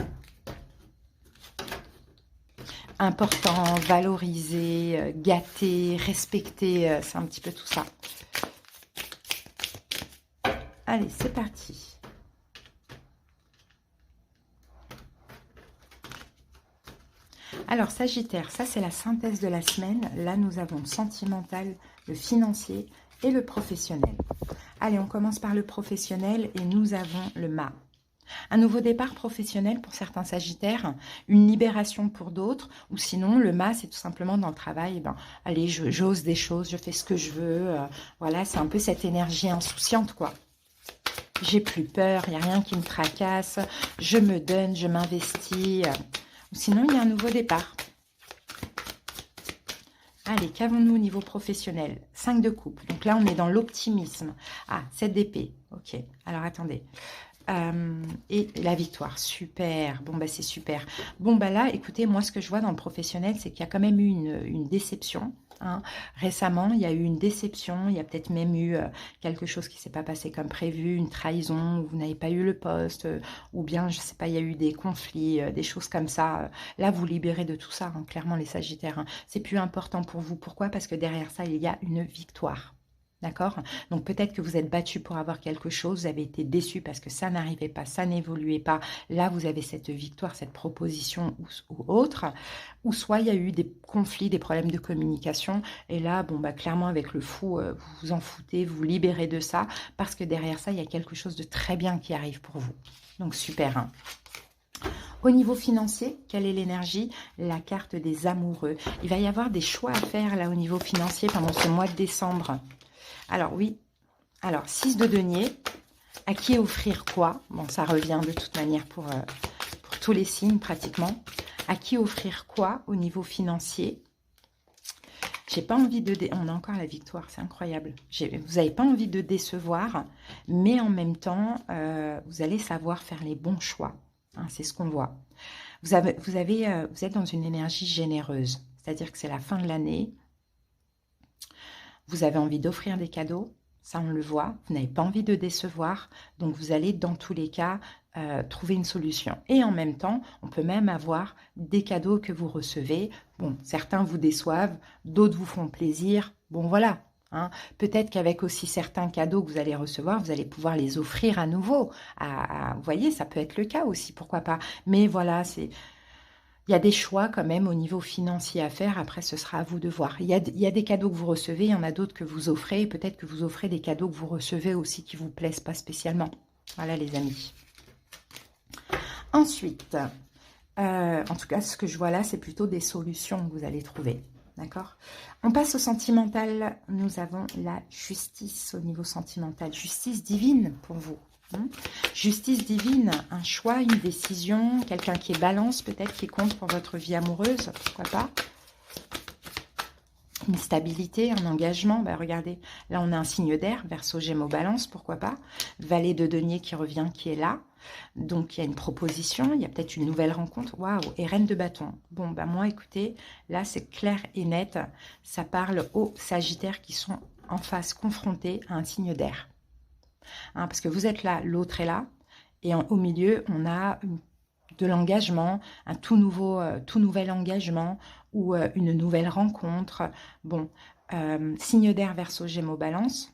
Important, valorisé, gâté, respecté, c'est un petit peu tout ça. Allez, c'est parti. Alors, Sagittaire, ça c'est la synthèse de la semaine. Là, nous avons le sentimental, le financier et le professionnel. Allez, on commence par le professionnel et nous avons le mât. Un nouveau départ professionnel pour certains Sagittaires, une libération pour d'autres, ou sinon le mât, c'est tout simplement dans le travail, ben, allez, j'ose des choses, je fais ce que je veux, voilà, c'est un peu cette énergie insouciante, quoi. J'ai plus peur, il n'y a rien qui me tracasse, je me donne, je m'investis, ou sinon il y a un nouveau départ. Allez, qu'avons-nous au niveau professionnel? 5 de coupe, donc là on est dans l'optimisme. Ah, 7 d'épée, ok, alors attendez. Et la victoire, super, bon bah c'est super. Bon bah là, écoutez, moi ce que je vois dans le professionnel, c'est qu'il y a quand même eu une déception. Hein. Récemment, il y a eu une déception, il y a peut-être même eu quelque chose qui ne s'est pas passé comme prévu, une trahison, où vous n'avez pas eu le poste, ou bien, je ne sais pas, il y a eu des conflits, des choses comme ça. Là, vous libérez de tout ça, hein, clairement les Sagittaires. Hein. C'est plus important pour vous. Pourquoi? Parce que derrière ça, il y a une victoire. D'accord? Donc peut-être que vous êtes battu pour avoir quelque chose, vous avez été déçu parce que ça n'arrivait pas, ça n'évoluait pas. Là, vous avez cette victoire, cette proposition ou autre. Ou soit il y a eu des conflits, des problèmes de communication. Et là, bon, bah, clairement, avec le fou, vous vous en foutez, vous vous libérez de ça. Parce que derrière ça, il y a quelque chose de très bien qui arrive pour vous. Donc super. Hein. Au niveau financier, quelle est l'énergie? La carte des amoureux. Il va y avoir des choix à faire là au niveau financier pendant ce mois de décembre. Alors oui, alors 6 de denier, à qui offrir quoi? Bon, ça revient de toute manière pour tous les signes pratiquement. À qui offrir quoi au niveau financier? J'ai pas envie de... On a encore la victoire, c'est incroyable. Vous n'avez pas envie de décevoir, mais en même temps, vous allez savoir faire les bons choix. Hein, c'est ce qu'on voit. Vous êtes dans une énergie généreuse, c'est-à-dire que c'est la fin de l'année. Vous avez envie d'offrir des cadeaux, ça on le voit. Vous n'avez pas envie de décevoir, donc vous allez dans tous les cas trouver une solution. Et en même temps, on peut même avoir des cadeaux que vous recevez. Bon, certains vous déçoivent, d'autres vous font plaisir. Bon, voilà. Hein. Peut-être qu'avec aussi certains cadeaux que vous allez recevoir, vous allez pouvoir les offrir à nouveau. Vous voyez, ça peut être le cas aussi, pourquoi pas. Mais voilà, c'est... Il y a des choix quand même au niveau financier à faire. Après, ce sera à vous de voir. Il y a des cadeaux que vous recevez, il y en a d'autres que vous offrez. Peut-être que vous offrez des cadeaux que vous recevez aussi qui ne vous plaisent pas spécialement. Voilà les amis. Ensuite, en tout cas, ce que je vois là, c'est plutôt des solutions que vous allez trouver. D'accord? On passe au sentimental. Nous avons la justice au niveau sentimental. Justice divine pour vous. Justice divine, un choix, une décision, quelqu'un qui est balance peut-être, qui compte pour votre vie amoureuse, pourquoi pas. Une stabilité, un engagement, ben regardez, là on a un signe d'air, Verseau, Gémeaux, Balance, pourquoi pas. Valet de denier qui revient, qui est là. Donc il y a une proposition, il y a peut-être une nouvelle rencontre. Waouh, et Reine de bâton. Bon, ben moi écoutez, là c'est clair et net, ça parle aux Sagittaires qui sont en face, confrontés à un signe d'air. Hein, parce que vous êtes là, l'autre est là, et au milieu, on a de l'engagement, un tout nouvel engagement ou une nouvelle rencontre. Bon, signe d'air, Verseau, Gémeaux, Balance.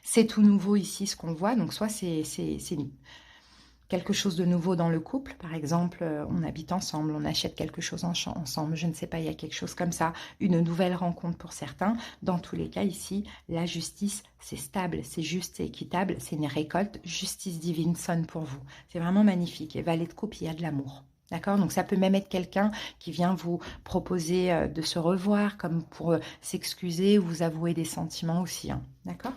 C'est tout nouveau ici, ce qu'on voit. Donc, soit c'est quelque chose de nouveau dans le couple, par exemple, on habite ensemble, on achète quelque chose ensemble, je ne sais pas, il y a quelque chose comme ça, une nouvelle rencontre pour certains. Dans tous les cas, ici, la justice, c'est stable, c'est juste, c'est équitable, c'est une récolte, justice divine sonne pour vous. C'est vraiment magnifique. Et valet de coupe, il y a de l'amour. D'accord? Donc ça peut même être quelqu'un qui vient vous proposer de se revoir, comme pour s'excuser ou vous avouer des sentiments aussi. Hein. D'accord?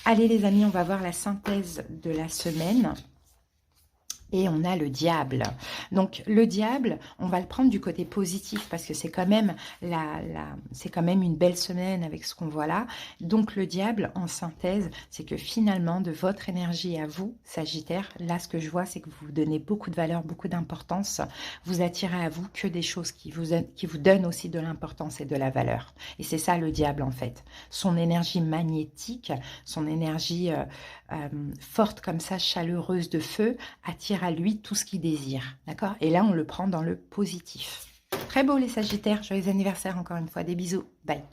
Allez les amis, on va voir la synthèse de la semaine. Et on a le diable. Donc le diable, on va le prendre du côté positif parce que c'est quand même c'est quand même une belle semaine avec ce qu'on voit là. Donc le diable, en synthèse, c'est que finalement de votre énergie à vous, Sagittaire, là ce que je vois, c'est que vous donnez beaucoup de valeur, beaucoup d'importance. Vous attirez à vous que des choses qui vous donnent aussi de l'importance et de la valeur. Et c'est ça le diable en fait. Son énergie magnétique, son énergie forte comme ça, chaleureuse de feu, attire à lui tout ce qu'il désire. D'accord? Et là, on le prend dans le positif. Très beau les Sagittaires. Joyeux anniversaire encore une fois. Des bisous. Bye.